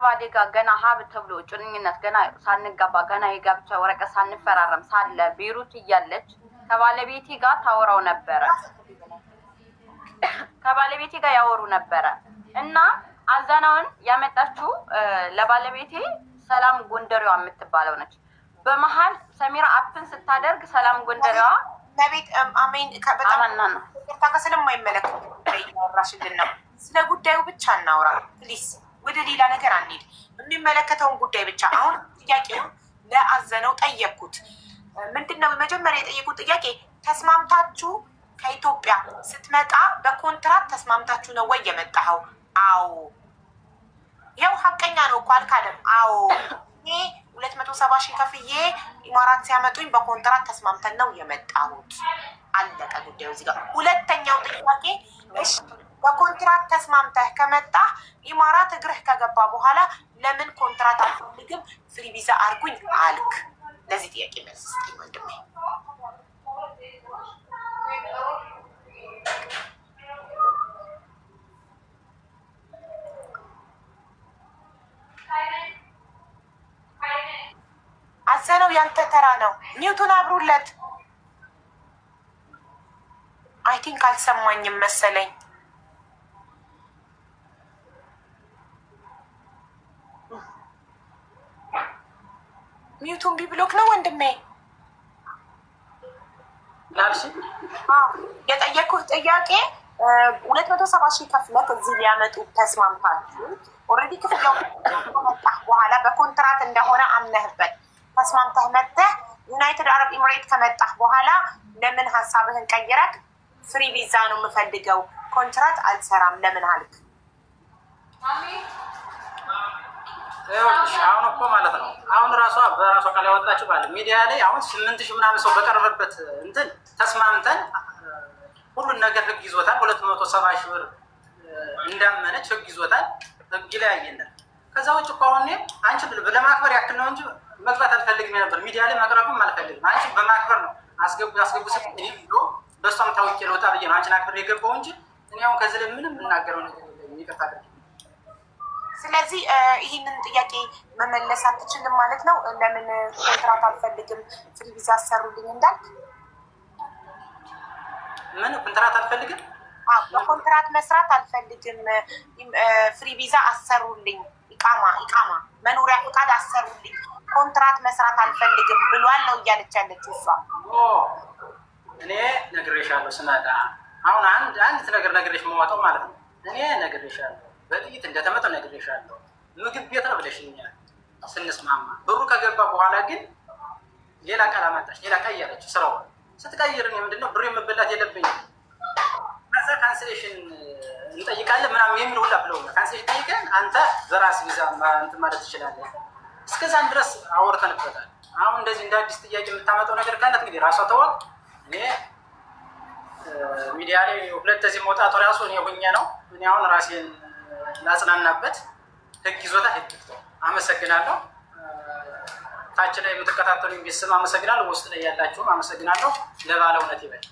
ከባሌ ጋር ገና ሀብ ተብሎ ጭንኝነት ገና ሳንጋባ ገና የጋብቻ ወረቀት ሳንፈራረም ሳለ ቤሩት እያለች ከባለቤቴ ጋር ታወራው ነበረ። ከባለቤቴ ጋር ያወሩ ነበረ እና አዛናውን ያመጣችው ለባለቤቴ ሰላም ጎንደሬዋ የምትባለው ነች። በመሃል ሰሚራ አፕን ስታደርግ ሰላም ጎንደሬዋ ነቤት አሜን ከበጣም የማይመለከት ያወራሽልን ነው። ስለ ጉዳዩ ብቻ እናውራ ፕሊስ። ወደ ሌላ ነገር አንሄድ። የሚመለከተውን ጉዳይ ብቻ። አሁን ጥያቄው ለአዘነው ጠየቅኩት። ምንድነው መጀመሪያ የጠየቁት ጥያቄ ተስማምታችሁ ከኢትዮጵያ ስትመጣ በኮንትራት ተስማምታችሁ ነው ወይ የመጣኸው? አዎ። ያው ሀቀኛ ነው እኮ አልካለም። አዎ እኔ 270,000 ከፍዬ ኢማራት ሲያመጡኝ በኮንትራት ተስማምተን ነው የመጣሁት። አለቀ ጉዳዩ እዚህ ጋር። ሁለተኛው ጥያቄ እሺ በኮንትራት ተስማምተህ ከመጣህ ኢማራት እግርህ ከገባ በኋላ ለምን ኮንትራት አልፈልግም ፍሪ ቪዛ አርጉኝ አልክ? ለዚህ ጥያቄ መልስ ስጠኝ ወንድሜ። አዘነው ያንተ ተራ ነው። ኒውቶን አብሩለት። አይ ቲንክ አልሰማኝም መሰለኝ። ሚውቱን ቢብሎክ ነው ወንድሜ። የጠየኩህ ጥያቄ 270,000 ከፍለህ እዚህ ሊያመጡ ተስማምታችሁ ኦልሬዲ ክፍያው ከመጣህ በኋላ በኮንትራት እንደሆነ አምነህበት ተስማምተህ መጥተህ ዩናይትድ አረብ ኤምሬት ከመጣህ በኋላ ለምን ሀሳብህን ቀይረህ ፍሪ ቪዛ ነው የምፈልገው ኮንትራት አልሰራም ለምን አልክ? አሁን እኮ ማለት ነው አሁን ራሷ በራሷ ቃል ያወጣችው ማለት ሚዲያ ላይ አሁን 8,000 ምናምን ሰው በቀረበበት እንትን ተስማምተን ሁሉን ነገር ህግ ይዞታል። 270,000 ብር እንዳመነች ህግ ይዞታል። ህግ ላይ ያየናል። ከዛ ውጭ እኮ አሁን አንቺ ለማክበር ያክል ነው እንጂ መግባት አልፈልግም ነበር። ሚዲያ ላይ ማቅረብም አልፈልግም። አንቺ በማክበር ነው አስገቡ ስትይ ብሎ በሷም ታውቂ ለውጣ ብዬ ነው አንቺን አክብሬ የገባው እንጂ እኔ አሁን ከዚህ ላይ ምንም እናገረው ነገር የለም። ይቅርታ አድርጊ። ስለዚህ ይህንን ጥያቄ መመለስ አትችልም ማለት ነው። ለምን ኮንትራት አልፈልግም ፍሪ ቪዛ አሰሩልኝ እንዳልክ? ምን ኮንትራት አልፈልግም? በኮንትራት መስራት አልፈልግም ፍሪ ቪዛ አሰሩልኝ፣ ኢቃማ መኖሪያ ፍቃድ አሰሩልኝ፣ ኮንትራት መስራት አልፈልግም ብሏል ነው እያለች ያለችው እሷ። እኔ ነግሬሻለሁ ስመጣ አሁን አንድ ነገር ነግሬሽ መዋጣው ማለት ነው። እኔ ነግሬሻለሁ በጥይት እንደተመተው ነግሬሻለሁ። ምግብ ቤት ነው ብለሽኛል ስንስማማ። ብሩ ከገባ በኋላ ግን ሌላ ቃል አመጣሽ። ሌላ ቀየረች ስራው ስትቀይር እኔ ምንድነው ብሩ የመበላት የለብኝም ከዛ ካንስሌሽን እንጠይቃለን ምናምን የሚል ሁላ ብለው ካንስሌሽን ጠይቀን አንተ በራስ ቪዛ እንትን ማለት ትችላለህ። እስከዛን ድረስ አወርተንበታል። አሁን እንደዚህ እንደ አዲስ ጥያቄ የምታመጣው ነገር ካላት እንግዲህ ራሷ ተወቅ። እኔ ሚዲያ ላይ ሁለተዚህ መውጣቱ ራሱ እኔ ሁኜ ነው። እኔ አሁን ራሴን ላጽናናበት ህግ ይዞታ ህግ አመሰግናለሁ። ታች ላይ የምትከታተሉኝ ቤተሰብ አመሰግናለሁ። ውስጥ ላይ ያላችሁም አመሰግናለሁ። ለባለ እውነት ይበል።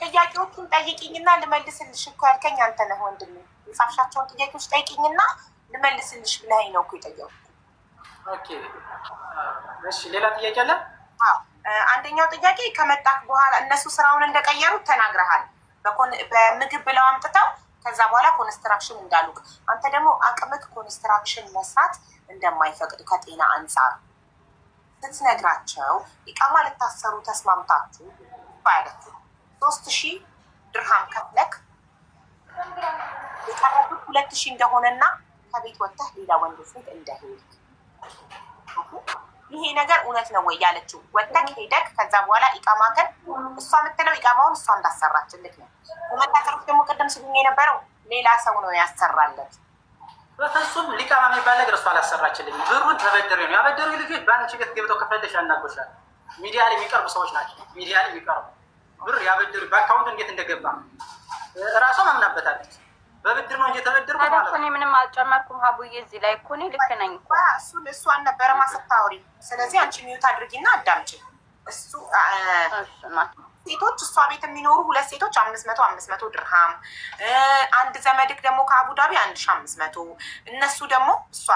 ጥያቄዎቹን ጠይቂኝና ልመልስልሽ እኮ ያልከኝ አንተ ነህ ወንድሜ። የጻፍሻቸውን ጥያቄዎች ጠይቂኝና ልመልስልሽ ብለኸኝ ነው እኮ የጠየቁት። ኦኬ እሺ፣ ሌላ ጥያቄ አለ? አንደኛው ጥያቄ ከመጣህ በኋላ እነሱ ስራውን እንደቀየሩት ተናግረሃል። በምግብ ብለው አምጥተው ከዛ በኋላ ኮንስትራክሽን እንዳሉቅ፣ አንተ ደግሞ አቅምክ ኮንስትራክሽን መስራት እንደማይፈቅድ ከጤና አንጻር ስትነግራቸው ኢቃማ ልታሰሩ ተስማምታችሁ ባያለችሁ 3,000 ድርሃም ከፍለክ የቀረቡት 2,000 እንደሆነና ከቤት ወጥተህ ሌላ ወንዶች ቤት እንደሄድ ይሄ ነገር እውነት ነው ወይ ያለችው? ወጥተህ ሄደክ ከዛ በኋላ ኢቃማከን እሷ የምትለው ኢቃማውን እሷ እንዳሰራችልክ ነው። በመታሰሩት ደግሞ ቅድም ስሉኝ የነበረው ሌላ ሰው ነው ያሰራለት። በፍጹም ሊቃማ የሚባል ነገር እሷ አላሰራችልኝ። ብሩን ተበደረ ነው ያበደሩ ልጆች በአንቺ ቤት ገብተው ከፈለሽ ያናጎሻል። ሚዲያ ላይ የሚቀርቡ ሰዎች ናቸው። ሚዲያ ላይ የሚቀርቡ ብር ያበደሩ በአካውንት እንዴት እንደገባ እራሷ ማምናበታለች። በብድር ነው እንጂ ተበደርኩ ማለት ነው። እኔ ምንም አልጨመርኩም። ሀቡዬ እዚህ ላይ እኮ እኔ ልክ ነኝ እኮ እሱ አልነበረም አስታውሪ። ስለዚህ አንቺ ሚዩት አድርጊና አዳምጪ። እሱ ሴቶች እሷ ቤት የሚኖሩ 2 ሴቶች 500 ድርሃም፣ አንድ ዘመድክ ደግሞ ከአቡዳቢ 1500፣ እነሱ ደግሞ እሷ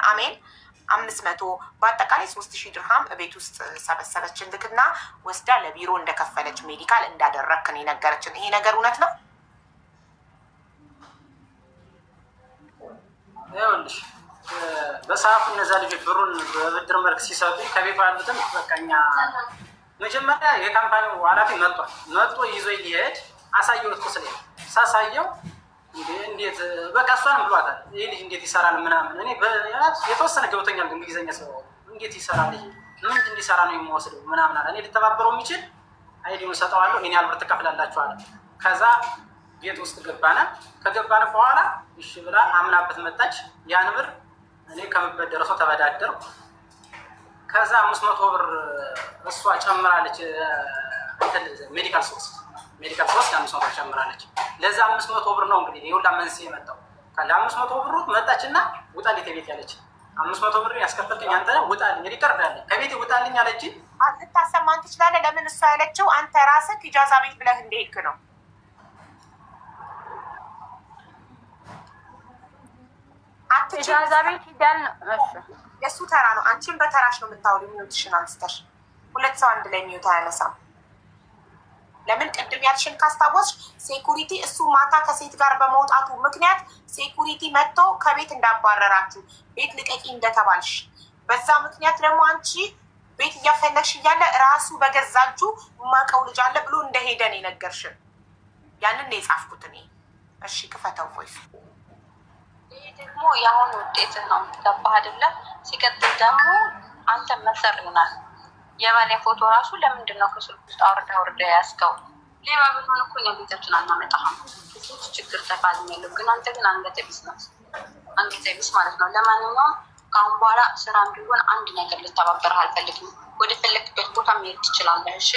አሜን 500፣ በአጠቃላይ 3000 ድርሃም ቤት ውስጥ ሰበሰበችልክና ወስዳ ለቢሮ እንደከፈለች ሜዲካል እንዳደረግክን የነገረችን። ይሄ ነገር እውነት ነው? ይኸውልሽ በሰዓቱ እነዛ ልጆች ብሩን በብድር መልክ ሲሰጡ ከቤቱ ያሉትም በቃ እኛ መጀመሪያ የካምፓኒው ኃላፊ መጥቶ ይዞ ሊሄድ አሳየሁት። ቁስሌ ሳሳየው እንዴት በቃ እሷንም ብሏታል። ይህ ልጅ እንዴት ይሰራል ምናምን። እኔ የተወሰነ ገብቶኛል፣ እንግሊዝኛ ሰው እንዴት ይሰራል ይሄ ምን እንዲሰራ ነው የሚወስደው ምናምን አለ። እኔ ልተባበረው የሚችል አይዲውን ሰጠዋለሁ፣ ይሄን ያህል ብር ትከፍላላችኋል። ከዛ ቤት ውስጥ ገባነ። ከገባነ በኋላ እሺ ብላ አምናበት መጣች። ያን ብር እኔ ከምበደረው ሰው ተበዳደርኩ። ከዛ 500 ብር እሷ ጨምራለች። ሜዲካል ሶስ 500 ብር ጨምራለች። ለዛ 500 ብር ነው እንግዲህ የሁላ መንስኤ የመጣው። ለ500 ብሩ መጣችና ውጣልኝ ከቤት ያለች። 500 ብር ያስከፈልከኝ አንተ ውጣልኝ፣ ሪከርድ አለ ከቤት ውጣልኝ አለች። ልታሰማን ትችላለህ? ለምን እሷ ያለችው አንተ ራስህ ኢጃዛ ቤት ብለህ እንደሄድክ ነው። ኢጃዛ ቤት ሂዳል ነው። እሺ የእሱ ተራ ነው። አንቺም በተራሽ ነው የምታውሉ። ሚዩትሽን አንስተሽ 2 ሰው አንድ ላይ ሚዩት አያነሳም። ለምን ቅድም ያልሽን ካስታወስሽ ሴኩሪቲ እሱ ማታ ከሴት ጋር በመውጣቱ ምክንያት ሴኩሪቲ መጥቶ ከቤት እንዳባረራችሁ ቤት ልቀቂ እንደተባልሽ በዛ ምክንያት ደግሞ አንቺ ቤት እያፈለግሽ እያለ ራሱ በገዛጁ ማቀው ልጅ አለ ብሎ እንደሄደን የነገርሽን ያንን ነው የጻፍኩት እኔ። እሺ ክፈተው ቮይስ። ይሄ ደግሞ የአሁን ውጤት ነው። ገባህ አይደለም? ሲቀጥል ደግሞ አንተ መሰር ይሆናል የባሌ ፎቶ ራሱ ለምንድን ነው ከስልክ ውስጥ አውርዳ ያስከው? ሌባ ብንሆን እኮ እኛ ቤታችን አናመጣም። ብዙ ችግር ተፋልም ያለው ግን አንተ ግን አንገተ ቢስ ነው፣ አንገተ ቢስ ማለት ነው። ለማንኛውም ከአሁን በኋላ ስራም ቢሆን አንድ ነገር ልተባበርህ አልፈልግም። ወደ ፈለግበት ቦታ መሄድ ትችላለህ። እሺ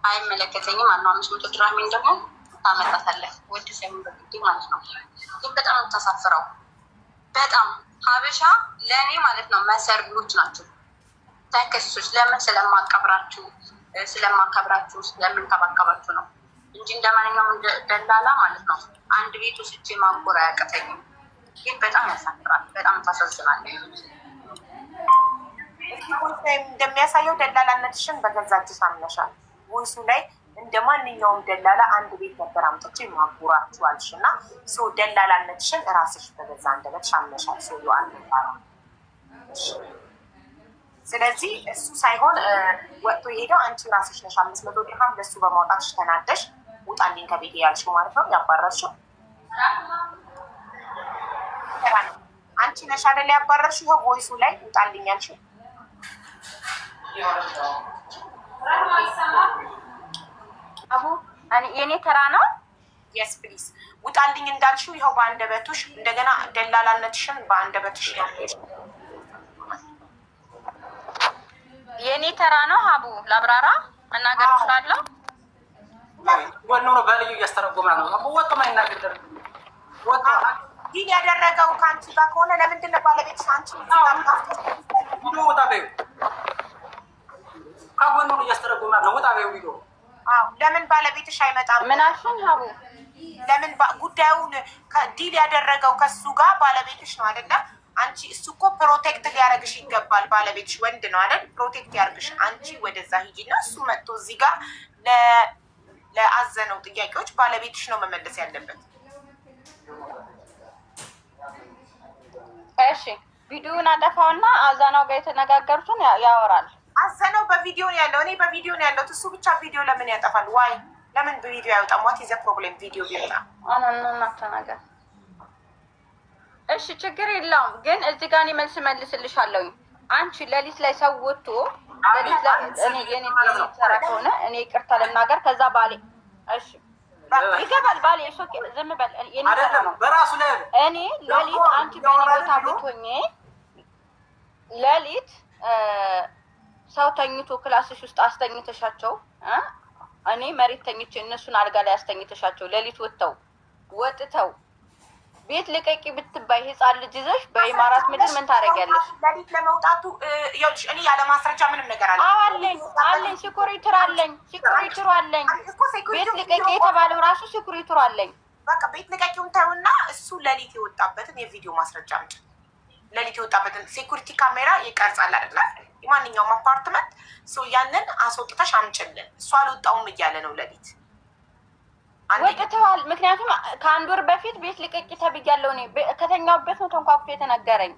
አይመለከተኝም። 500 ድራሜን ደግሞ ታመጣታለህ ወደ ሰምን በግድ ማለት ነው። ግን በጣም ተሳፍረው በጣም ሀበሻ ለእኔ ማለት ነው መሰርቢዎች ናቸው። ተከሶች ለምን ስለማከብራችሁ ስለምንከባከባችሁ ነው እንጂ እንደማንኛውም ደላላ ማለት ነው አንድ ቤት ውስጥ ማንቆር አያቅተኝም። ግን በጣም ያሳፍራል፣ በጣም ታሳዝናለህ። እንደሚያሳየው ደላላነትሽን በገዛ እጅሽ አምነሻል። ወይሱ ላይ እንደ ማንኛውም ደላላ አንድ ቤት ነበር አምጥቼ ማንቆራችሁ አልሽ እና ደላላነትሽን እራስሽ በገዛ አንደበትሽ አምነሻል። ስለዚህ እሱ ሳይሆን ወጥቶ የሄደው አንቺ ራስሽ ነሽ። 500 ድርሃም ለሱ በማውጣትሽ ተናደሽ ውጣልኝ ከቤት ያልሽው ማለት ነው። ያባረርሽው አንቺ ነሽ አይደል? ያባረርሽው ይኸው ቮይሱ ላይ ውጣልኝ ያልሽው። አቡ የኔ ተራ ነው። የስ ፕሊዝ ውጣልኝ እንዳልሽው ይኸው በአንደበትሽ እንደገና ደላላነትሽን በአንደበትሽ ያለሽ የኔ ተራ ነው። አቡ ላብራራ መናገር እችላለሁ። ወኖ ነው ባልዩ እያስተረጎማ ነው። አቡ ወጥ ማይናገር ወጥ ይህ ያደረገው ከአንቺ ጋር ከሆነ ለምንድን ነው ባለቤትሽ አንቺ ቪዲዮ ወጣ በይው። ከጎኑ ነው እያስተረጎማ ነው። ወጣ በይው ቪዲዮ። አዎ ለምን ባለቤትሽ አይመጣም? ምን አልሽኝ አቡ? ለምን ጉዳዩን ዲል ያደረገው ከሱ ጋር ባለቤትሽ ነው አይደለ? አንቺ እሱ እኮ ፕሮቴክት ሊያደርግሽ ይገባል። ባለቤትሽ ወንድ ነው አይደል? ፕሮቴክት ያርግሽ። አንቺ ወደዛ ሂጂና እሱ መጥቶ እዚህ ጋር ለአዘነው ጥያቄዎች ባለቤትሽ ነው መመለስ ያለበት። እሺ ቪዲዮውን አጠፋውና አዛናው ጋር የተነጋገሩትን ያወራል። አዘነው በቪዲዮ ነው ያለው። እኔ በቪዲዮ ነው ያለው። እሱ ብቻ ቪዲዮ ለምን ያጠፋል? ዋይ ለምን በቪዲዮ ያወጣም? ዋት ኢዝ ዘ ፕሮብሌም? ቪዲዮ ቢወጣ ተናገር። እሺ ችግር የለውም ግን እዚህ ጋር እኔ መልስ መልስልሻለሁ። አንቺ ሌሊት ላይ ሰው ወጥቶ ሌሊት ላይ እኔ የኔ ሰራ ከሆነ እኔ ይቅርታ ልናገር። ከዛ ባሌ እሺ ይገባል። ባሌ እሱ ዝም በል የኔ ሰራ ነው በራሱ ላይ እኔ ሌሊት አንቺ በኔ ቦታ ብትሆኚ ሌሊት ሰው ተኝቶ ክላስሽ ውስጥ አስተኝተሻቸው እኔ መሬት ተኝቼ እነሱን አልጋ ላይ አስተኝተሻቸው ሌሊት ወጥተው ቤት ልቀቂ ብትባይ ህፃን ልጅ ይዘሽ በኢማራት ምድር ምን ታደርጊያለሽ? ለሊት ለመውጣቱ ይኸውልሽ፣ እኔ ያለ ማስረጃ ምንም ነገር አለ አለኝ ሲኩሪቲር አለኝ ቤት ልቀቂ የተባለው ራሱ ሲኩሪቲር አለኝ። በቃ ቤት ልቀቂውን ተውና እሱ ለሊት የወጣበትን የቪዲዮ ማስረጃ አምጪ። ለሊት የወጣበትን ሴኩሪቲ ካሜራ ይቀርጻል አይደለ? የማንኛውም አፓርትመንት ያንን አስወጥተሽ አምጭልን። እሱ አልወጣውም እያለ ነው ለሊት ወጥተዋል። ምክንያቱም ከአንድ ወር በፊት ቤት ልቀቂ ተብያለሁ። እኔ ከተኛሁበት ነው ተንኳኩቶ የተነገረኝ።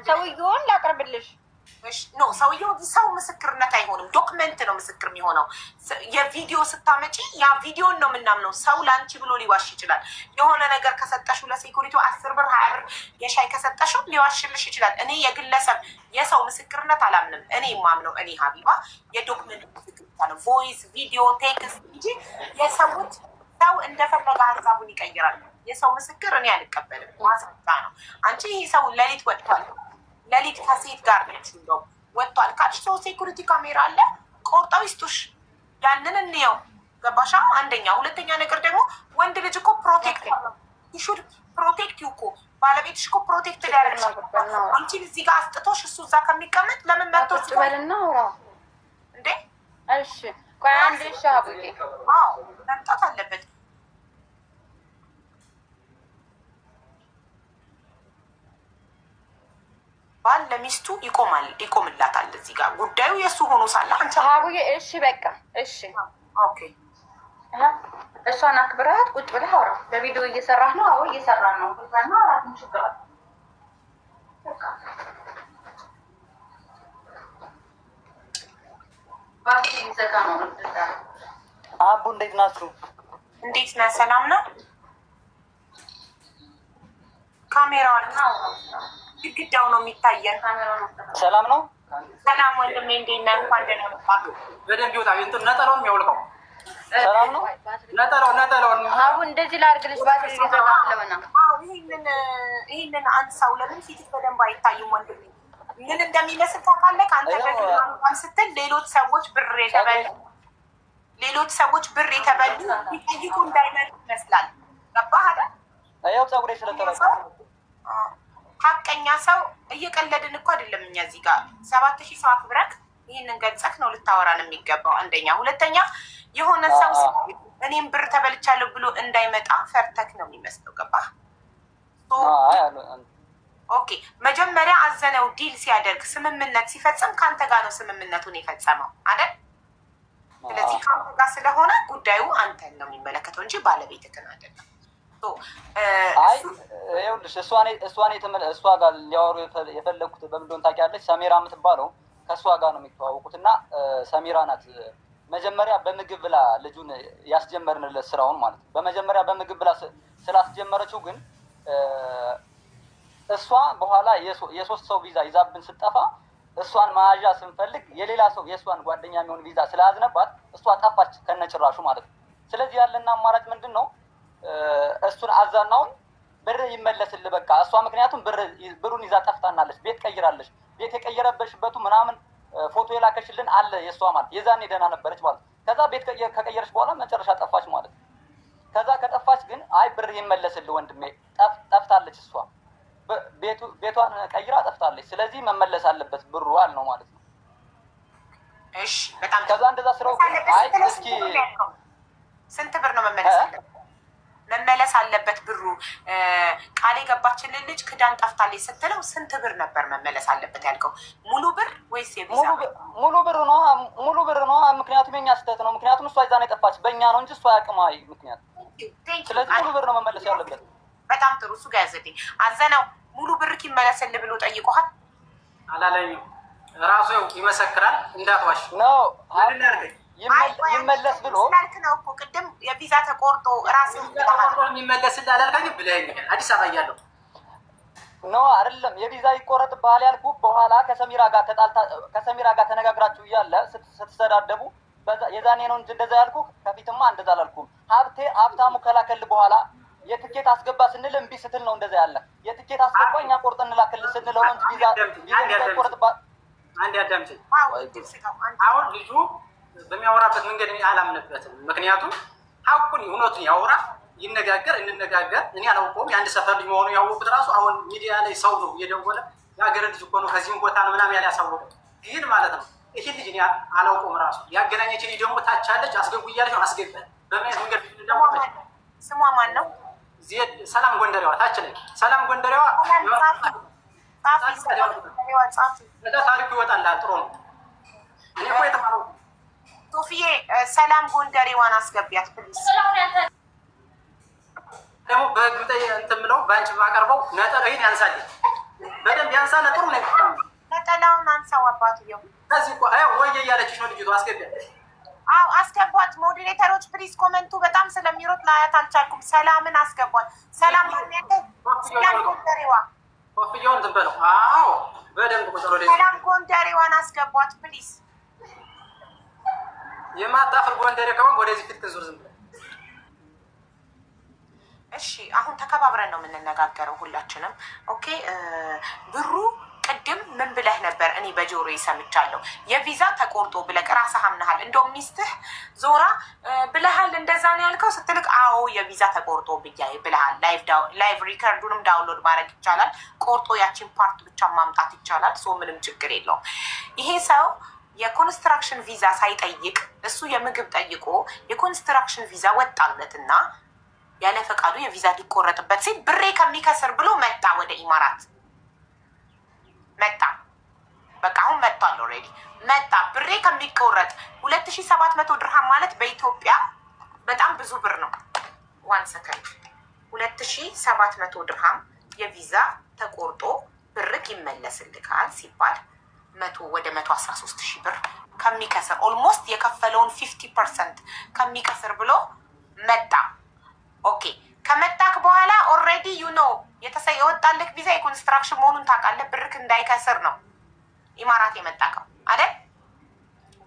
ሰውዬውን ላቅርብልሽ። ኖ ሰውዬው ሰው ምስክርነት አይሆንም፣ ዶክመንት ነው ምስክር የሚሆነው። የቪዲዮ ስታመጪ ያ ቪዲዮን ነው የምናምነው። ሰው ለአንቺ ብሎ ሊዋሽ ይችላል። የሆነ ነገር ከሰጠሽው ለሴኩሪቲ 10 ብር 20 ብር የሻይ ከሰጠሽው ሊዋሽልሽ ይችላል። እኔ የግለሰብ የሰው ምስክርነት አላምንም። እኔ የማምነው እኔ ሀቢባ የዶክመንት ምስክርነት ነው። ቮይስ፣ ቪዲዮ፣ ቴክስት እንጂ የሰዎች ሰው እንደፈለገ ሀሳቡን ይቀይራል። የሰው ምስክር እኔ አልቀበልም። ማስረጃ ነው። አንቺ ይህ ሰው ለሊት ወጥቷል፣ ለሊት ከሴት ጋር ነች እንደው ወጥቷል ካልሽ ሰው ሴኩሪቲ ካሜራ አለ፣ ቆርጠው ይስጡሽ። ያንን እንየው። ገባሻ? አንደኛ። ሁለተኛ ነገር ደግሞ ወንድ ልጅ እኮ ፕሮቴክት ሹድ ፕሮቴክት ዩ እኮ ባለቤትሽ እኮ ፕሮቴክት ሊያደርግሽ። አንቺን እዚህ ጋር አስጥቶሽ እሱ እዛ ከሚቀመጥ ለምን መጥቶ ትበልና እንዴ? እሺ ቆይ አንዴ ሻቡዬ መምጣት አለበት። ባል ለሚስቱ ይቆምላታል። እዚህ ጋር ጉዳዩ የእሱ ሆኖ ሳለ አንቺ ሀቡዬ እሺ በቃ እሺ ኦኬ። እሷን አክብረሃት ቁጭ ብለህ አውራ። በቪዲዮ እየሰራህ ነው? አዎ እየሰራህ ነው። ብዛና አራት ችግር አለ። አቡ እንዴት ናችሁ? እንዴት ነህ? ሰላም ነው? ካሜራውን ግድግዳው ነው የሚታየን። ሰላም ነው? ሰላም ወንድሜ፣ እንዴት ነህ? እንኳን ደህና መጣህ። በደንብ ይወጣ። እንትን ነጠላውን የሚያውልቀው ሰላም ነው? ነጠላውን አሁን እንደዚህ ላድርግልሽ። ባትሪ ሊዘጋ ስለሆነ ይህንን አንሳው። ለምን ፊትህ በደንብ አይታይም ወንድሜ? ምን እንደሚመስል ታውቃለህ? ከአንተ በፊት ስትል ሌሎች ሰዎች ብር የተበሉ ሊጠይቁ እንዳይመጡ ይመስላል። ገባህ አይደል? ያው ፀጉሬ ስለተረፈ ሀቀኛ ሰው እየቀለድን እኮ አይደለም። እኛ እዚህ ጋር 7000 ሰው አክብረክ ይህንን ገልጸክ ነው ልታወራን የሚገባው። አንደኛ። ሁለተኛ የሆነ ሰው እኔም ብር ተበልቻለሁ ብሎ እንዳይመጣ ፈርተክ ነው የሚመስለው። ገባህ? ኦኬ። መጀመሪያ አዘነው ዲል ሲያደርግ ስምምነት ሲፈጽም ከአንተ ጋር ነው ስምምነቱን የፈጸመው አይደል? ስለዚህ ከአንተ ጋር ስለሆነ ጉዳዩ አንተን ነው የሚመለከተው እንጂ ባለቤትህን አይደለም። ይኸውልሽ እሷ ጋር ሊያወሩ የፈለጉት በምንድን ታውቂያለሽ? ሰሜራ የምትባለው ከእሷ ጋር ነው የሚተዋወቁት እና ሰሜራ ናት መጀመሪያ በምግብ ብላ ልጁን ያስጀመርንለት ስራውን ማለት ነው። በመጀመሪያ በምግብ ብላ ስላስጀመረችው ግን እሷ በኋላ የሶስት ሰው ቪዛ ይዛብን ስጠፋ እሷን መያዣ ስንፈልግ የሌላ ሰው የእሷን ጓደኛ የሚሆን ቪዛ ስለያዝነባት እሷ ጠፋች ከነጭራሹ ማለት ነው። ስለዚህ ያለና አማራጭ ምንድን ነው? እሱን አዛናውን ብር ይመለስል በቃ እሷ ምክንያቱም ብሩን ይዛ ጠፍታናለች። ቤት ቀይራለች። ቤት የቀየረበሽበቱ ምናምን ፎቶ የላከሽልን አለ የእሷ ማለት የዛኔ ደህና ነበረች ማለት። ከዛ ቤት ከቀየረች በኋላ መጨረሻ ጠፋች ማለት። ከዛ ከጠፋች ግን አይ ብር ይመለስል ወንድሜ ጠፍታለች እሷ ቤቷን ቀይራ ጠፍታለች። ስለዚህ መመለስ አለበት ብሩ አል ነው ማለት ነው። እሺ በጣም ከዛ እንደዛ ስራው አይ እስኪ ስንት ብር ነው መመለስ አለበት ብሩ? ቃል የገባችልን ልጅ ክዳን ጠፍታለች ስትለው ስንት ብር ነበር መመለስ አለበት ያልከው? ሙሉ ብር ወይስ የቪዛ? ሙሉ ብር ነው። ምክንያቱም የኛ ስህተት ነው። ምክንያቱም እሷ ይዛ ነው የጠፋች በእኛ ነው እንጂ እሷ ያቅማይ ምክንያት። ስለዚህ ሙሉ ብር ነው መመለስ ያለበት። በጣም ጥሩ። እሱ ጋር ያዘልኝ አዘነው ሙሉ ብር ይመለስልህ ብሎ ጠይቆሃል? አላለኝም። ራሱ ይመሰክራል። እንዳትዋሽ ነው ይመለስ ብሎ ስላልክ ነው እኮ ቅድም የቪዛ ተቆርጦ ራሱ የሚመለስልህ አላልከኝም ብለኸኛል። አዲስ አበባ እያለሁ ነው አይደለም የቪዛ ይቆረጥ ባህል ያልኩ። በኋላ ከሰሚራ ጋር ተነጋግራችሁ እያለ ስትሰዳደቡ የዛኔ ነው እንጂ እንደዛ ያልኩ። ከፊትማ እንደዛ አላልኩም። ሀብታሙ ከላከል በኋላ የትኬት አስገባ ስንል እምቢ ስትል ነው እንደዛ ያለ። የትኬት አስገባ እኛ ቆርጠን እንላክልህ ስንለው እንጂ ቪዛ ይቆረጥ አንድ ያዳምጪኝ። አሁን ልጁ በሚያወራበት መንገድ አላምንበትም። ምክንያቱም ሀቁን እውነቱን ያወራ ይነጋገር እንነጋገር። እኔ አላውቀውም። የአንድ ሰፈር ልጅ መሆኑ ያወቁት ራሱ አሁን ሚዲያ ላይ ሰው ነው እየደወለ የሀገር ልጅ እኮ ነው ከዚህም ቦታ ነው ምናምን ያለ ያሳወቀው ግን ማለት ነው። ይህ ልጅ እኔ አላውቀውም ራሱ ያገናኘች ልጅ ደግሞ ታቻለች። አስገቡ እያለች ነው አስገባል። በማየት መንገድ ስሟ ማን ነው? ሰላም ጎንደሬዋ ታች ላይ ሰላም ጎንደሬዋ ታሪኩ ይወጣልሃል። ጥሩ ነው። እኔ እኮ የተማረው ሶፊዬ ሰላም ጎንደሬዋን አስገቢያት ፕሊዝ። ደግሞ በህግ እንትን የምለው በአንቺ የማቀርበው ነጠላ ይሄን ያንሳል፣ በደንብ ያንሳ። ነጥሩ ነው ነጠላውን አንሳው አባትየው። ከዚህ እኮ ወየ እያለችሽ ነው ልጅቷ። አስገቢያት። አዎ አስገቧት። ሞዴሬተሮች ፕሊዝ ኮመንቱ በጣም ስለሚሮጥ ላያት አልቻልኩም። ሰላምን አስገቧት። ሰላም ሰላም ጎንደሬዋ ኮፍያውን እንትን በለው። አዎ በደንብ ቁጭ ብሎ ሰላም ጎንደሬዋን አስገቧት ፕሊዝ። የማታፍር ጎንደሬ ከሆንክ ወደዚህ ፊት ዙር ዝም ብለህ። እሺ አሁን ተከባብረን ነው የምንነጋገረው ሁላችንም። ኦኬ ብሩ ቅድም ምን ብለህ ነበር? እኔ በጆሮዬ ሰምቻለሁ። የቪዛ ተቆርጦ ብለህ ራስህ አምነሃል። እንደውም ሚስትህ ዞራ ብለሃል እንደዛ ነው ያልከው ስትልቅ፣ አዎ የቪዛ ተቆርጦ ብለሃል። ላይቭ ሪከርዱንም ዳውንሎድ ማድረግ ይቻላል። ቆርጦ ያቺን ፓርት ብቻ ማምጣት ይቻላል። ሶ ምንም ችግር የለውም። ይሄ ሰው የኮንስትራክሽን ቪዛ ሳይጠይቅ እሱ የምግብ ጠይቆ የኮንስትራክሽን ቪዛ ወጣለትና ያለ ፈቃዱ የቪዛ ሊቆረጥበት ሲል ብሬ ከሚከስር ብሎ መጣ ወደ ኢማራት መጣ። በቃ አሁን መጥቷል። ኦልሬዲ መጣ። ብሬ ከሚቆረጥ 2700 ድርሃም ማለት በኢትዮጵያ በጣም ብዙ ብር ነው። 1 ሰከንድ 2700 ድርሃም የቪዛ ተቆርጦ ብርክ ይመለስልካል ሲባል ወደ 113,000 ብር ከሚከስር ኦልሞስት የከፈለውን 50% ከሚከስር ብሎ መጣ። ኦኬ ከመጣክ በኋላ ኦልሬዲ የወጣልክ ቪዛ የኮንስትራክሽን መሆኑን ታውቃለህ። ብርክ እንዳይከስር ነው ኢማራት የመጣከው አይደል?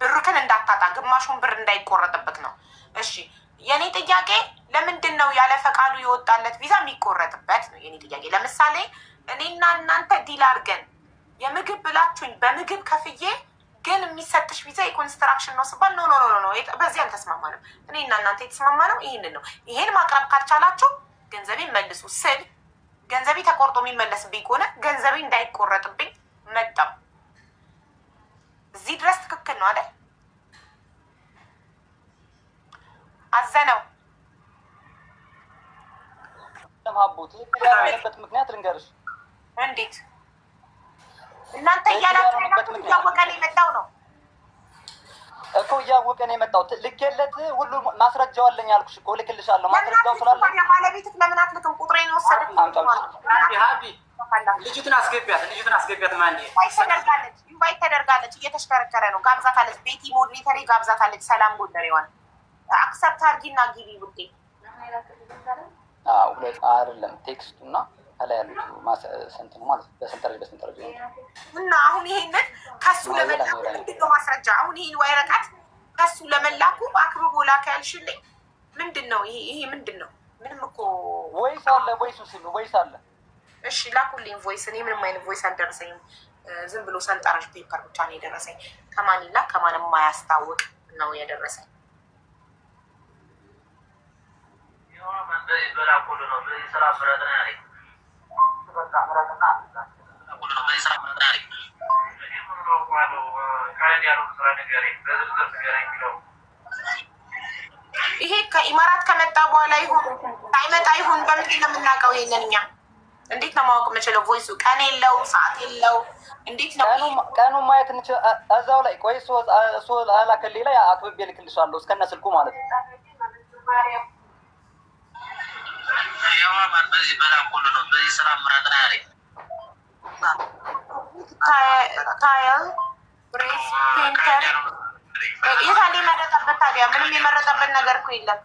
ብርክን እንዳታጣ ግማሹን ብር እንዳይቆረጥብክ ነው። እሺ የኔ ጥያቄ ለምንድን ነው ያለ ፈቃዱ የወጣለት ቪዛ የሚቆረጥበት ነው የኔ ጥያቄ። ለምሳሌ እኔና እናንተ ዲል አድርገን የምግብ ብላችሁኝ በምግብ ከፍዬ ግን የሚሰጥሽ ቪዛ የኮንስትራክሽን ነው ስባል ኖ በዚህ አልተስማማንም። እኔና እናንተ የተስማማነው ይህንን ነው። ይሄን ማቅረብ ካልቻላችሁ ገንዘቤን መልሱ ስል ገንዘቤ ተቆርጦ የሚመለስብኝ ከሆነ ገንዘቤ እንዳይቆረጥብኝ መጣም። እዚህ ድረስ ትክክል ነው አይደል? አዘነው ለማቦት ያለበት ምክንያት ልንገርሽ። እንዴት እናንተ እያላችሁበት እያወቀ ነው የመጣው ነው እኮ እያወቀ ነው የመጣው። ልኬለት ሁሉ ማስረጃው አለኝ አልኩሽ እኮ ልክልሻለሁ። ማስረጃው ስላለኝ ባለቤትህ ለምን አትልክም? ቁጥሬን ወሰደች። ሀቢ ልጅቱን አስገቢያት። ማን ኢንቫይት ተደርጋለች። እየተሽከረከረ ነው። ጋብዛታለች። ቤቲ ሞዴሬተር ጋብዛታለች። ሰላም ጎንደሬዋን አክሰፕት አድርጊና ግቢ ውዴ። ሁለት አይደለም ቴክስቱና ከላይ ያሉት ስንት ነው ማለት በሰንጠረዥ እና አሁን ይሄንን ከሱ ለመላኩ ምንድን ነው ማስረጃ? አሁን ይሄን ወረቀት ከሱ ለመላኩ አክብቦ ላከ ያልሽልኝ ምንድን ነው? ይሄ ምንድን ነው? ምንም እኮ ቮይስ አለ። ቮይሱ ሲሉ ቮይስ አለ። እሺ ላኩልኝ ቮይስ። እኔ ምንም አይነት ቮይስ አልደረሰኝም። ዝም ብሎ ሰንጠረዥ ፔፐር ብቻ ነው የደረሰኝ። ከማንላ ከማንም የማያስታውቅ ነው የደረሰኝ። ይሄ ከኢማራት ከመጣ በኋላ ይሁን ሳይመጣ ይሁን በምንድን ነው የምናውቀው? ይሄንን እኛ እንዴት ነው ማወቅ የምችለው? ቮይሱ ቀን የለው ሰዓት የለው እንዴት ነው ቀኑ ማየት እንችል? እዛው ላይ ቆይ እሱ አላከልኝ ላይ አክብቤ ልክልሻለሁ እስከነ ስልኩ ማለት ነው። ታየው ብሬስ ፔንተር የታለ የመረጠበት? ታዲያ ምንም የመረጠበት ነገር እኮ የለም።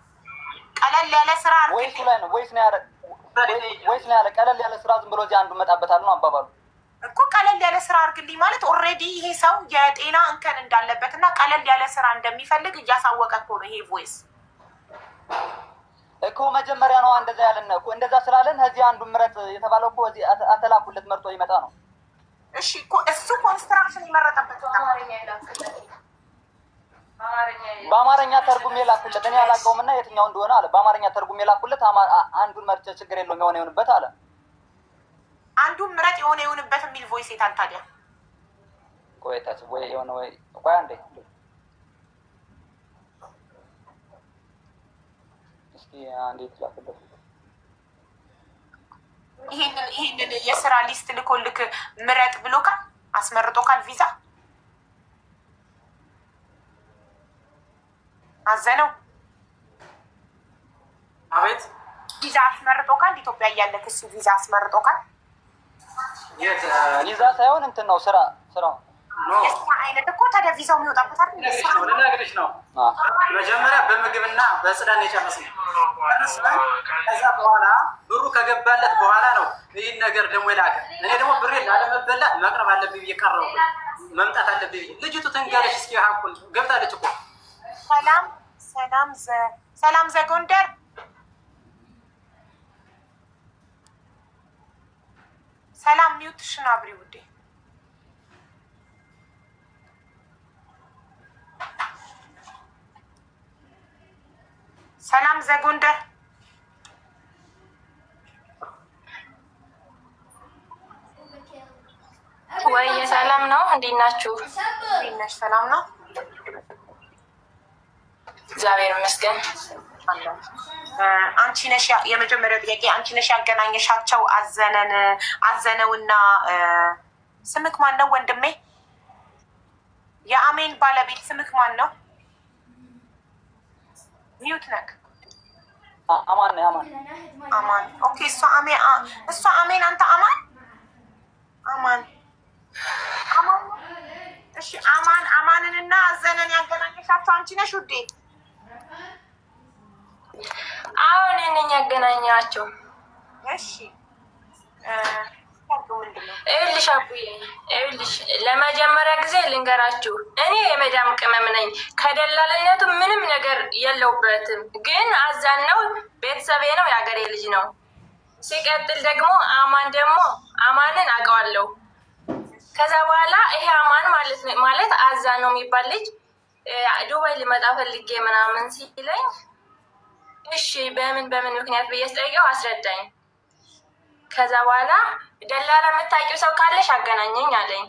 ቀለል ያለ ስራ ወይስ ላይ ነው ወይስ ነው ያለ ቀለል ያለ ስራ ዝም ብሎ እዚህ አንዱ መጣበታል ነው አባባሉ እኮ። ቀለል ያለ ስራ አድርግልኝ ማለት ኦልሬዲ ይሄ ሰው የጤና እንከን እንዳለበት እና ቀለል ያለ ስራ እንደሚፈልግ እያሳወቀ እኮ ነው ይሄ ቮይስ እኮ። መጀመሪያ ነው እንደዛ ያለን እኮ። እንደዛ ስላለን እዚህ አንዱ ምረጥ የተባለው እኮ እዚህ አተላኩለት መርጦ ይመጣ ነው። እሺ እኮ እሱ ኮንስትራክሽን የመረጠበት በአማርኛ ተርጉም የላኩለት እኔ አላውቀውም እና የትኛው እንደሆነ አለ። በአማርኛ ተርጉም የላኩለት አንዱን መርጬ ችግር የለውም የሆነ ይሁንበት አለ። አንዱን ምረጥ የሆነ ይሁንበት የሚል ቮይስ የታል ታዲያ? ቆይታች ወይ የሆነ ወይ ቆይ አንዴ እስኪ አንዴ ትላክበት። ይሄንን የስራ ሊስት ልኮልክ ምረጥ ብሎካል አስመርጦካል ቪዛ አዘነው አቤት ቪዛ አስመርጦካል ኢትዮጵያ እያለክ እሱ ቪዛ አስመርጦካል ቪዛ ሳይሆን እንትን ነው ስራው የስራ አይነት እኮ ታዲያ ቪዛው የሚወጣበት አይደል ልነግርሽ ነው መጀመሪያ በምግብና በጽዳት የጨረስነው ከዛ በኋላ ብሩ ከገባለት በኋላ ነው ይህን ነገር ደግሞ ይላከ እኔ ደግሞ ብሬ ላለመበላት መቅረብ አለብኝ ብዬ ቀረው መምጣት አለብኝ ልጅቱ ትንገረሽ እስኪ ሀቁን ገብታለች እኮ ሰላም ዘጎንደር ሰላም ሚውትሽን አብሪ ውዴ ሰላም ዘጎንደር ወይ ሰላም ነው እንዴት ናችሁ? ነሽ ሰላም ነው እግዚአብሔር ይመስገን። አንቺ ነሽ የመጀመሪያው ጥያቄ አንቺ ነሽ ያገናኘሻቸው አዘነውና ስምክ ማን ነው ወንድሜ? የአሜን ባለቤት ስምክ ማን ነው? ሚውት ነክ አማን ነው አማን ኦኬ እሷ አሜን አንተ አማን እሺ አማንንና አዘነን ያገናኘሻቸው አንቺ ነሽ ውዴ? አሁን እኔ ያገናኛቸው እሺ ይኸውልሽ አቡዬ ይኸውልሽ ለመጀመሪያ ጊዜ ልንገራችሁ እኔ የመዳም ቅመም ነኝ ከደላልነቱ ምንም ነገር የለውበትም ግን አዛን ነው ቤተሰቤ ነው የሀገሬ ልጅ ነው ሲቀጥል ደግሞ አማንን አውቀዋለሁ ከዛ በኋላ ይሄ አማን ማለት አዛን ነው የሚባል ልጅ ዱባይ ልመጣ ፈልጌ ምናምን ሲለኝ እሺ በምን ምክንያት ብዬ ስጠይቀው አስረዳኝ ከዛ በኋላ ደላላ የምታውቂው ሰው ካለሽ አገናኘኝ አለኝ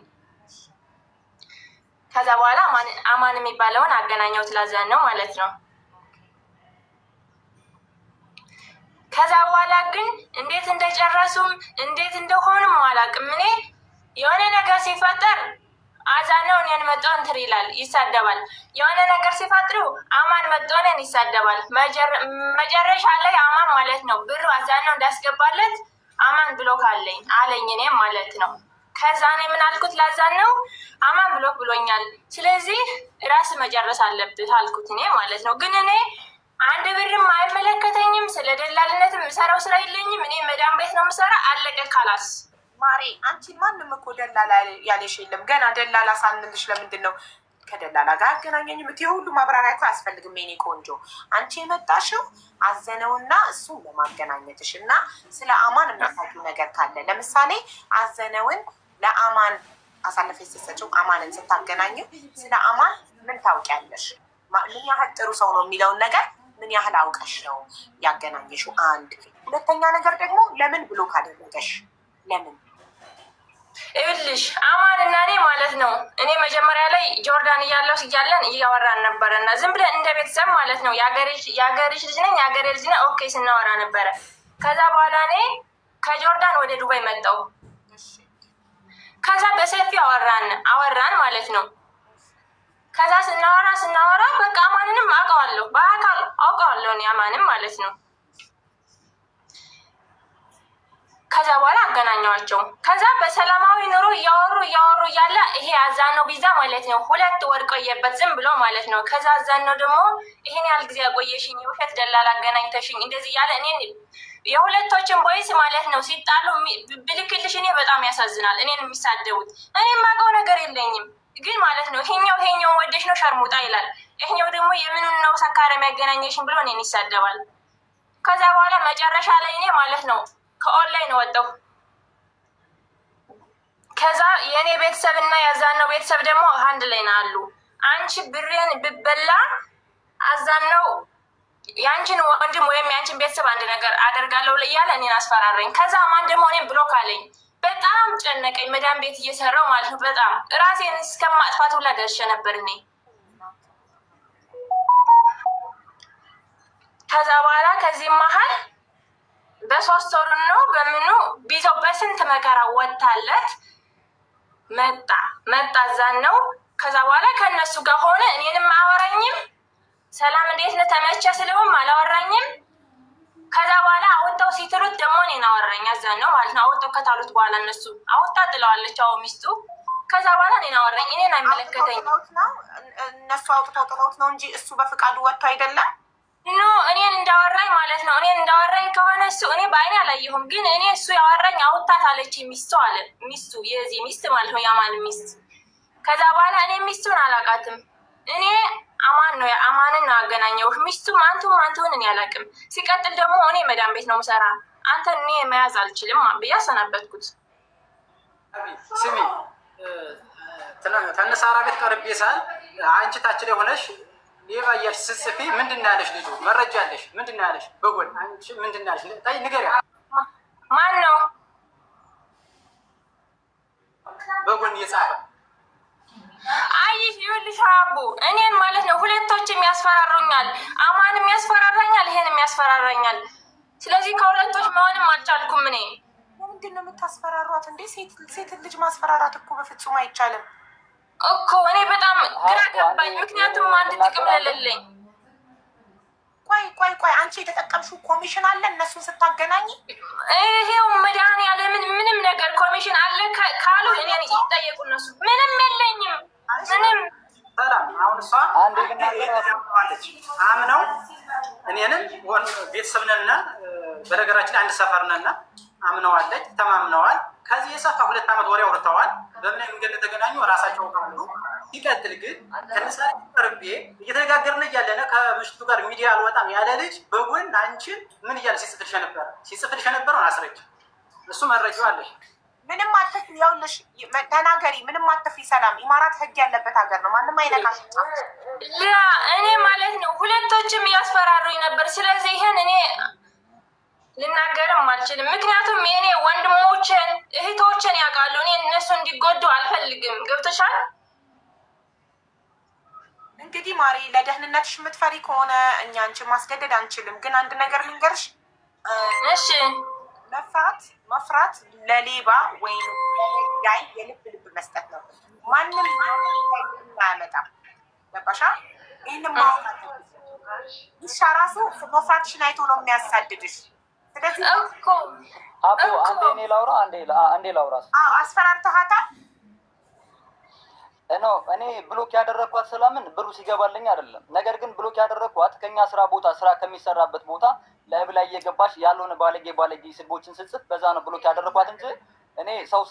ከዛ በኋላ አማን የሚባለውን አገናኘው ትላዘን ነው ማለት ነው ከዛ በኋላ ግን እንዴት እንደጨረሱም እንዴት እንደሆኑም አላውቅም እኔ የሆነ ነገር ሲፈጠር አዛነው እኔን መጥቶ እንትን ይላል ይሳደባል የሆነ ነገር ሲፈጥሩ አማን መጥቶ እኔን ይሳደባል መጨረሻ ላይ አማን ማለት ነው ብሩ አዛነው እንዳስገባለት አማን ብሎክ አለኝ እኔም ማለት ነው ከዛ እኔ ምን አልኩት ላዛነው አማን ብሎክ ብሎኛል ስለዚህ ራስ መጨረስ አለብህ አልኩት እኔ ማለት ነው ግን እኔ አንድ ብርም አይመለከተኝም ስለ ደላልነት የምሰራው ስራ የለኝም እኔ መዳም ቤት ነው የምሰራ አለቀ ካላስ ማሪ አንቺ ማንም እኮ ደላላ ያለሽ የለም ገና ደላላ ሳንልሽ ለምንድን ነው ከደላላ ጋር አገናኘኝ የምትይው ሁሉ ማብራሪያ እኮ አያስፈልግም የኔ ቆንጆ አንቺ የመጣሽው አዘነውና እሱን ለማገናኘትሽ እና ስለ አማን የምታውቂው ነገር ካለ ለምሳሌ አዘነውን ለአማን አሳልፈሽ ስትሰጪው አማንን ስታገናኘው ስለ አማን ምን ታውቂያለሽ ምን ያህል ጥሩ ሰው ነው የሚለውን ነገር ምን ያህል አውቀሽ ነው ያገናኘሽው አንድ ሁለተኛ ነገር ደግሞ ለምን ብሎ ካደረገሽ ለምን ይኸውልሽ አማን እና እኔ ማለት ነው እኔ መጀመሪያ ላይ ጆርዳን እያለን እያወራን ነበረ እና ዝም ብለን እንደ ቤተሰብ ማለት ነው የአገርሽ ልጅ ነኝ የአገሬ ልጅ ነኝ ኦኬ ስናወራ ነበረ ከዛ በኋላ እኔ ከጆርዳን ወደ ዱባይ መጣሁ ከዛ በሰፊ አወራን ማለት ነው ከዛ ስናወራ በቃ አማንንም አውቀዋለሁ በአካል አውቀዋለሁ እኔ አማንም ማለት ነው ከዛ በኋላ አገናኘዋቸው ከዛ በሰላማዊ ኑሮ እያወሩ እያለ ይሄ አዛነው ቪዛ ማለት ነው 2 ወር ቆየበት ዝም ብሎ ማለት ነው ከዛ አዛነው ደግሞ ይሄን ያህል ጊዜ ያቆየሽኝ ውሸት ደላላ አገናኝተሽኝ እንደዚህ እያለ እኔ የሁለቶችን ቦይስ ማለት ነው ሲጣሉ ብልክልሽ እኔ በጣም ያሳዝናል እኔን የሚሳደቡት እኔ የማውቀው ነገር የለኝም ግን ማለት ነው ይሄኛው ወደሽ ነው ሸርሙጣ ይላል ይሄኛው ደግሞ የምኑን ነው ሰካራም ያገናኘሽኝ ብሎ እኔን ይሳደባል ከዛ በኋላ መጨረሻ ላይ እኔ ማለት ነው ከኦንላይን ወጣሁ ከዛ የኔ ቤተሰብ እና ያዛነው ቤተሰብ ደግሞ አንድ ላይ ነው አሉ አንቺ ብሬን ብበላ አዛን ነው ያንቺን ወንድም ወይም ያንቺን ቤተሰብ አንድ ነገር አደርጋለሁ እያለ እኔን አስፈራረኝ። ከዛ ማን ደግሞ እኔን ብሎክ አለኝ። በጣም ጨነቀኝ። መዳም ቤት እየሰራው ማለት ነው። በጣም ራሴን እስከማጥፋት ሁላ ደርሼ ነበር እኔ። ከዛ በኋላ ከዚህ መሀል በ3 ወር ነው በምኑ ቢዘው በስንት መከራ ወጣለት መጣ እዛን ነው። ከዛ በኋላ ከነሱ ጋር ሆነ። እኔንም አወራኝም ሰላም እንዴት ነው ተመቸ ስለውም አላወራኝም። ከዛ በኋላ አወጣው ሲትሉት ደግሞ እኔን አወራኝ። እዛን ነው ማለት ነው። አወጣው ከታሉት በኋላ እነሱ አወጣ ጥለዋለች አው ሚስቱ። ከዛ በኋላ እኔን አወራኝ። እኔን አይመለከተኝም። እነሱ አውጥተው ጥለውት ነው እንጂ እሱ በፍቃዱ ወጥቶ አይደለም። ኖ እኔን እንዳወራኝ ማለት ነው። እኔን እንዳወራኝ ከሆነ እሱ እኔ በአይኔ አላየሁም፣ ግን እኔ እሱ ያወራኝ አውጣት አለች ሚስቱ አለ። ሚስቱ የዚህ ሚስት ማለት ነው ያማን ሚስት። ከዛ በኋላ እኔ ሚስቱን አላውቃትም። እኔ አማን ነው አማንን ነው አገናኘው። ሚስቱ ማንቱን እኔ አላውቅም። ሲቀጥል ደግሞ እኔ መዳም ቤት ነው የምሰራ። አንተ እኔ መያዝ አልችልም ብዬ አሰናበትኩት። ስሚ ተነሳራ ቤት ቀርቤ ሳል አንቺ ታች ላይ ሆነሽ ሌባ እያልሽ ስትጽፊ ምንድን ነው ያለሽ? ልጁ መረጃ ያለሽ ምንድን ነው ያለሽ? በጎን አንቺ ምንድን ነው ያለሽ? ታይ ንገሪያ። ማን ነው በጎን እየጻፈ? አይሽ ይኸውልሽ አቡ እኔን ማለት ነው ሁለቶችም ያስፈራሩኛል። አማንም ያስፈራራኛል፣ ይሄንም ያስፈራራኛል። ስለዚህ ከሁለቶች መሆንም አልቻልኩም። እኔ ምንድን ነው የምታስፈራሯት እንዴ? ሴት ልጅ ማስፈራራት እኮ በፍጹም አይቻልም እኮ። እኔ በጣም ግራ ገባኝ፣ ምክንያቱም አንድ ጥቅም ለሌለኝ። ቆይ አንቺ የተጠቀምሽው ኮሚሽን አለ እነሱን ስታገናኝ? ይሄው መድኃኒዓለምን ምንም ነገር ኮሚሽን አለ ካሉ እኔን ይጠየቁ እነሱ። ምንም የለኝም ምንም። ሰላም አሁን እሷ አምነው እኔንን ቤተሰብ ነንና በነገራችን አንድ ሰፈር ነንና አምነዋለች፣ ተማምነዋል። ከዚህ የሰፋ 2 ዓመት ወሬ አውርተዋል። በምን መንገድ እንደተገናኙ ራሳቸው ካሉ። ሲቀጥል ግን ከነሳሪ ቀርቤ እየተነጋገርን እያለነ ከምሽቱ ጋር ሚዲያ አልወጣም ያለ ልጅ በጎን አንቺን ምን እያለ ሲጽፍልሽ ነበር አስረጅ። እሱ መረጃው አለሽ። ምንም አትፍሪ፣ ያውልሽ ተናገሪ። ምንም አትፍሪ። ሰላም ኢማራት ህግ ያለበት ሀገር ነው። ማንም አይነካሽ። እኔ ማለት ነው ሁለቶችም እያስፈራሩኝ ነበር። ስለዚህ ይሄን እኔ ልናገርም አልችልም። ምክንያቱም የኔ ወንድሞችን እህቶችን ያውቃሉ። እኔ እነሱ እንዲጎዱ አልፈልግም። ገብተሻል? እንግዲህ ማሪ ለደህንነትሽ የምትፈሪ ከሆነ እኛ አንቺን ማስገደድ አንችልም። ግን አንድ ነገር ልንገርሽ። እሺ መፍራት ለሌባ ወይም ለጋይ የልብ መስጠት ነው። ማንም አያመጣም። ገባሻ? ይህንም ማወቅ አለብሽ። ይሻ ራሱ መፍራትሽን አይቶ ነው የሚያሳድድሽ። ስለዚህ እኮ አቦ አንዴ እኔ ላውራ አንዴ ላውራ። አስፈራርተሃታል? እኔ ብሎክ ያደረኳት ስለምን ብሩ ሲገባልኝ አይደለም። ነገር ግን ብሎክ ያደረኳት ከኛ ስራ ከሚሰራበት ቦታ ላይብ ላይ እየገባሽ ያልሆነ ባለጌ ስድቦችን ስጽፍ በዛ ነው ብሎክ ያደረኳት እንጂ እኔ ሰው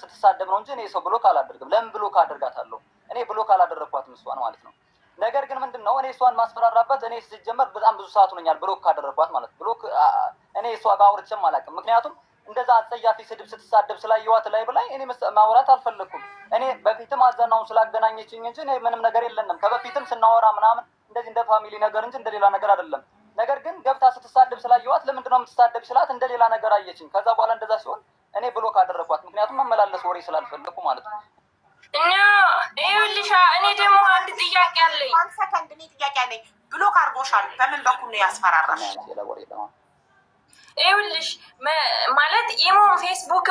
ስትሳደብ ነው እንጂ እኔ ሰው ብሎክ አላደርግም። ለምን ብሎክ አደርጋታለሁ? እኔ ብሎክ አላደረኳትም እሷን ማለት ነው። ነገር ግን ምንድነው እኔ እሷን ማስፈራራበት እኔ ሲጀመር በጣም ብዙ ሰዓት ሆነኛል ብሎክ ካደረኳት ማለት ብሎክ እኔ እሷ ጋር አውርቼም አላውቅም። ምክንያቱም እንደዛ አጸያፊ ስድብ ስትሳደብ ስላየዋት ላይ ብላይ እኔ ማውራት አልፈለኩም። እኔ በፊትም አዘናውን ስላገናኘችኝ እንጂ እኔ ምንም ነገር የለንም። ከበፊትም ስናወራ ምናምን እንደዚህ እንደ ፋሚሊ ነገር እንጂ እንደሌላ ነገር አይደለም። ነገር ግን ገብታ ስትሳደብ ስላየዋት ለምንድነው የምትሳደብ ስላት እንደሌላ ነገር አየችኝ። ከዛ በኋላ እንደዛ ሲሆን እኔ ብሎክ አደረኳት። ምክንያቱም መመላለስ ወሬ ስላልፈለኩ ማለት ነው። ይኸውልሽ እኔ ደግሞ አንድ ጥያቄ አለኝ። እኔ ጥያቄ አለኝ። ብሎክ አድርጎሻል። በምን በኩል ነው ያስፈራራሽ? ይኸውልሽ ማለት ኢሞን ፌስቡክ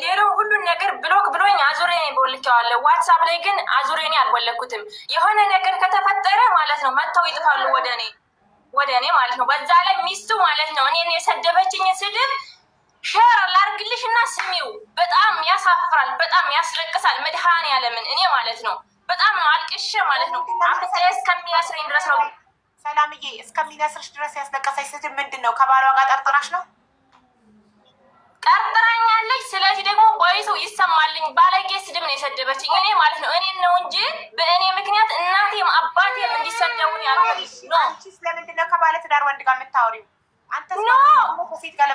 ሌላው ሁሉን ነገር ብሎክ ብሎኝ አዙሬ እኔ ቦልኬዋለሁ። ዋትሳፕ ላይ ግን አዙሬ እኔ አልቦለኩትም። የሆነ ነገር ከተፈጠረ ማለት ነው መጥተው ይጥፋሉ ወደ እኔ ማለት ነው። በዛ ላይ ሚስቱ ማለት ነው እኔን የሰደበችኝ ስድብ ሸር ላርግልሽ እና ስሚው። በጣም ያሳፍራል፣ በጣም ያስለቅሳል። መድኃኒዓለምን እኔ ማለት ነው በጣም ነው አልቅሼ ማለት ነው እስከሚያስረኝ ድረስ ነው። ሰላምዬ እስከሚነስርሽ ድረስ ያስለቀሰች ስድብ ምንድን ነው? ከባሏ ጋር ጠርጥራሽ ነው? ጠርጥራኛለች። ስለዚህ ደግሞ ቦይቱ ይሰማልኝ። ባለጌ ስድብ ነው የሰደበችኝ እኔ ማለት ነው። እኔን ነው እንጂ በእኔ ምክንያት እናቴም አባቴም እንዲሰደቡን ያልኩት ነው። አንቺ ስለምንድን ነው ከባለ ትዳር ወንድ ጋር የምታወሪው? አንተ ከሴት ጋር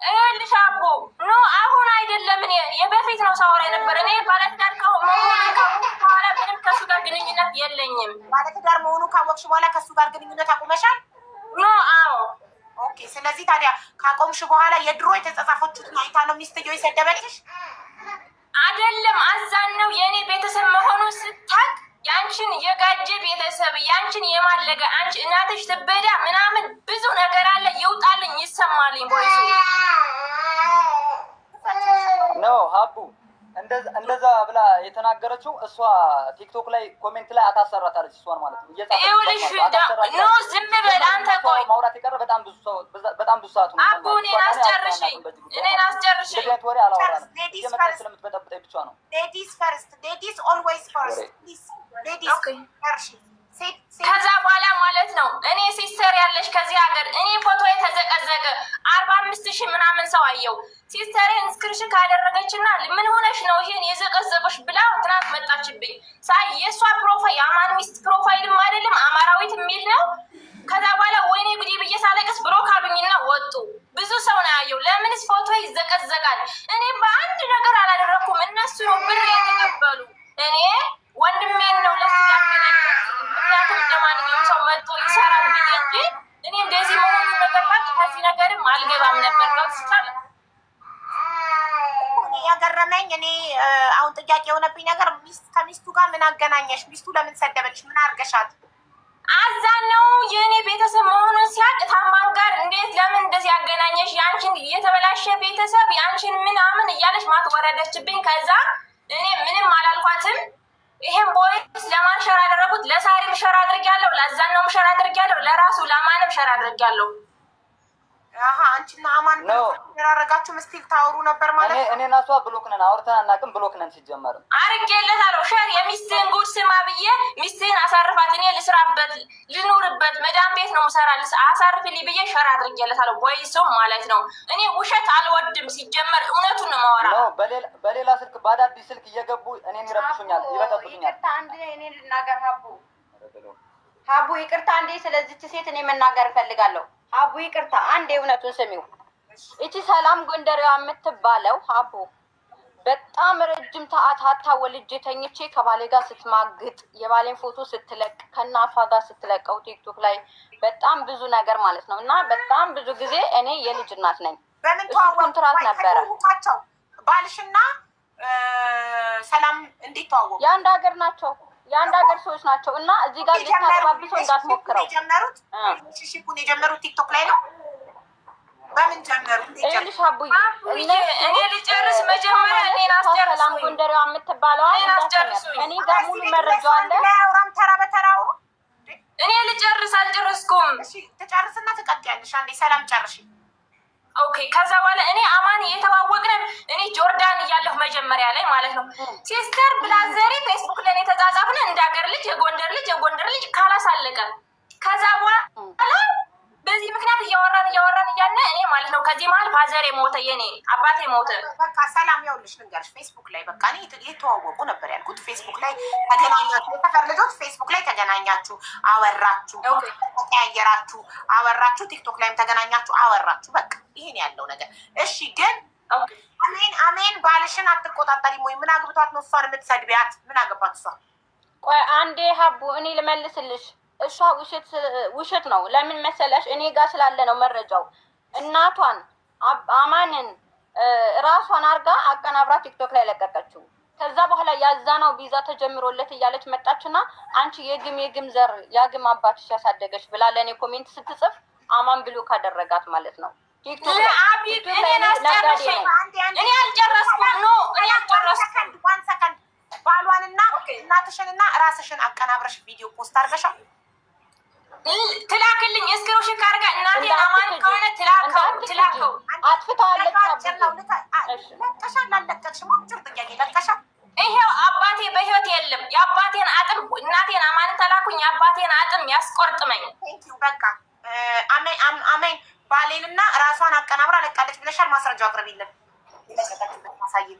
ይኸውልሽ አቦ ኖ አሁን አይደለም። እኔ የበፊት ነው ሳወራ የነበረ። እኔ ባለ ትዳር ከሆነ በኋላ ምንም ከሱ ጋር አልነገረኝም። ባለትዳር መሆኑ ካወቅሽ በኋላ ከሱ ጋር ግንኙነት አቁመሻል? ኖ አዎ። ኦኬ። ስለዚህ ታዲያ ካቆምሽ በኋላ የድሮ የተጻጻፈችሁትን አይታ ነው ሚስትየው የሰደበችሽ? አይደለም አዛን ነው የእኔ ቤተሰብ መሆኑን ስታቅ ያንቺን የጋጀ ቤተሰብ ያንቺን የማለገ አንቺ እናትሽ ትበዳ ምናምን ብዙ ነገር አለ። ይውጣልኝ ይሰማልኝ ቦይሱ ነው ሀቡ እንደዛ ብላ የተናገረችው እሷ ቲክቶክ ላይ ኮሜንት ላይ አታሰራታለች እሷን ማለት ነው። ይኸውልሽ ኖ ዝም በል አንተ ቆይ ማውራት የቀረ በጣም ብዙ ሰዓት ነው። አቡ እኔን አስጨርሽኝ እንደዚህ ወሬ አላወራንም። የመጣች ስለምትበጠብጠኝ ብቻ ነው። ሌዲስ ፈርስት ሌዲስ ኦልዌይስ ፈርስት ሌዲስ ፈርስት። ከዛ በኋላ ማለት ነው እኔ ሲስተር ያለሽ ከዚህ ሀገር እኔ ፎቶ የተዘቀዘቀ 45,000 ምናምን ሰው አየው። ሲስተሬን ስክሪንሾት ካደረገችና ምን ሆነሽ ነው ይሄን የዘቀዘቀሽ ብላ ትናንት መጣችብኝ። ሳይ የእሷ ፕሮፋይል የአማን ሚስት ፕሮፋይልም አይደለም አማራዊት የሚል ነው። ከዛ በኋላ ወይኔ ጉዴ ብዬ ሳለቅስ ብሎክ አሉኝና ወጡ። ብዙ ሰው ነው ያየው። ለምንስ ፎቶ ይዘቀዘቃል? እኔ በአንድ ነገር አላደረኩም። እነሱ ነው ብር የተቀበሉ። እኔ ወንድሜን ነው ለሱ ያገናኝ። ምክንያቱም እንደማንኛውም ሰው መጥቶ ይሰራል ብዬ እንጂ እኔ እንደዚህ መሆኑ ነገርባት ከዚህ ነገርም አልገባም ነበር። ገብቶሻል? ያገረመኝ እኔ አሁን ጥያቄ የሆነብኝ ነገር ከሚስቱ ጋር ምን አገናኘሽ? ሚስቱ ለምን ሰደበች? ምን አርገሻት? አዛን ነው የእኔ ቤተሰብ መሆኑን ሲያቅ ታማን ጋር እንዴት ለምን እንደዚህ ያገናኘሽ? ያንቺን የተበላሸ ቤተሰብ ያንቺን ምናምን እያለች ማትወረደችብኝ። ከዛ እኔ ምንም አላልኳትም። ይሄን ቦይስ ለማን ሸር አደረጉት? ለሳሪም ሸር አድርጊያለሁ፣ ለአዛናውም ሸር አድርጊያለሁ፣ ለራሱ ለማንም ሸር አድርጊያለሁ። አንቺና አማን ያረጋችሁ ምስቲል ታወሩ ነበር ማለት ነው። እኔ እና እሷ ብሎክ ነን፣ አውርተን አናውቅም። ብሎክ ነን ሲጀመር አርጌለታለሁ። ሸር የሚስትህን ጉድ ስማ ብዬ ሚስትህን አሳርፋት፣ እኔ ልስራበት ልኑርበት፣ መዳም ቤት ነው ምሰራ፣ አሳርፍልኝ ብዬ ሸር አድርጌለታለሁ። ቦይሱም ማለት ነው እኔ ውሸት አልወድም። ሲጀመር እውነቱን ነው የማወራው። በሌላ ስልክ በአዳዲስ ስልክ እየገቡ እኔን ይረብሹኛል፣ ይበጠብጡኛል። ይቅርታ አንዴ እኔ ልናገር። ሀቡ ይቅርታ አንዴ ስለዚች ሴት እኔ መናገር እፈልጋለሁ። ሀቡ ይቅርታ አንዴ እውነቱን ስሚው። እቺ ሰላም ጎንደሬዋ የምትባለው ሀቡ በጣም ረጅም ሰዓት ሀታ ወልጄ ተኝቼ ከባሌ ጋር ስትማግጥ የባሌን ፎቶ ስትለቅ ከእናቷ ጋር ስትለቀው ቲክቶክ ላይ በጣም ብዙ ነገር ማለት ነው። እና በጣም ብዙ ጊዜ እኔ የልጅ እናት ነኝ። እሱ ኮንትራት ነበረ። ባልሽና ሰላም እንዴት ተዋወቁ? የአንድ ሀገር ናቸው፣ የአንድ ሀገር ሰዎች ናቸው። እና እዚህ ጋር ልታረባብሶ እንዳትሞክረው። ሽፑን የጀመሩት ቲክቶክ ላይ ነው። በምን ጀመሩት? ይኸውልሽ ሀቡዬ እኔ ልጨርስ መጀመሪያ እኔን አስጨርሱኝ። ሰላም ጎንደሬዋ የምትባለዋ እኔ ጋር ሙሉ መረጃ አለ። አውራም ተራ በተራው እኔ ልጨርስ አልጨረስኩም። ትጨርስና ትቀጥያለሽ። አንዴ ሰላም ጨርሽ። ኦኬ። ከዛ በኋላ እኔ አማን የተዋወቅነን እኔ ጆርዳን እያለሁ መጀመሪያ ላይ ማለት ነው ሲስተር ብላዘሪ ፌስቡክ ላይ የተጻጻፍን እንዳገር ልጅ የጎንደር ልጅ ካላሳለቀ ከዛ በኋላ በዚህ ምክንያት እያወራን እያለ እኔ ማለት ነው ከዚህ መሀል ፋዘሬ ሞተ፣ የኔ አባቴ ሞተ። በቃ ሰላም ያውልሽ ልንገርሽ፣ ፌስቡክ ላይ በቃ እኔ የተዋወቁ ነበር ያልኩት። ፌስቡክ ላይ ተገናኛችሁ፣ የሰፈር ልጆች ፌስቡክ ላይ ተገናኛችሁ፣ አወራችሁ፣ ተቀያየራችሁ፣ አወራችሁ፣ ቲክቶክ ላይም ተገናኛችሁ፣ አወራችሁ። በቃ ይሄን ያለው ነገር። እሺ ግን አሜን ባልሽን አትቆጣጠሪም ወይ? ምን አግብቷት ነው እሷን የምትሰድቢያት? ምን አገባት እሷ? ቆይ አንዴ ሀቡ እኔ ልመልስልሽ። እሷ ውሸት ነው። ለምን መሰለሽ? እኔ ጋር ስላለ ነው መረጃው። እናቷን አማንን ራሷን አርጋ አቀናብራ ቲክቶክ ላይ ለቀቀችው። ከዛ በኋላ ያዛናው ቪዛ ተጀምሮለት እያለች መጣችና አንቺ የግም ዘር ያግም አባትሽ ያሳደገች ብላ ለእኔ ኮሜንት ስትጽፍ አማን ብሎ ካደረጋት ማለት ነው። ቲክቶክ ላይ እኔ አልጨረስኩም። ኖ እኔ አልጨረስኩም። ዋን ሰከንድ ባሏንና እናትሽንና ራስሽን አቀናብረሽ ቪዲዮ ፖስት አርገሻል። ትላክልኝ እስክሪንሾት ካርጋ እናቴ አማን ከሆነ ትላከው አጥፍተዋለች። ለቀሻል። ይሄው አባቴ በህይወት የለም። የአባቴን አጥም እናቴን አማን ተላኩኝ። የአባቴን አጥም ያስቆርጥመኝ። በቃ አሜን። ባሌንና ራሷን አቀናብራ ለቃለች ብለሻል። ማስረጃው አቅርቢልን። ማሳይል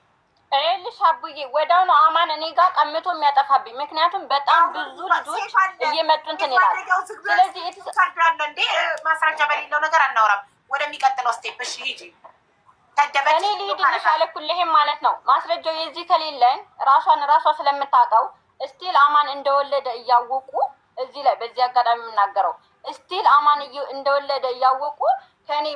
ይኸውልሽ አቡዬ ወዲያው ነው አማን እኔ ጋር ቀምቶ የሚያጠፋብኝ። ምክንያቱም በጣም ብዙ ልጆች እየመጡ እንትን ይላል። ስለዚህ እንዴ ማስረጃ በሌለው ነገር አናወራም። ወደሚቀጥለው ስቴፕ እሺ ሂጂ። እኔ ልሂድልሽ አለኩልህም ማለት ነው። ማስረጃው የዚህ ከሌለኝ ራሷ ስለምታውቀው እስቲል አማን እንደወለደ እያወቁ እዚህ ላይ በዚህ አጋጣሚ የምናገረው እስቲል አማን እንደወለደ እያወቁ ከኔ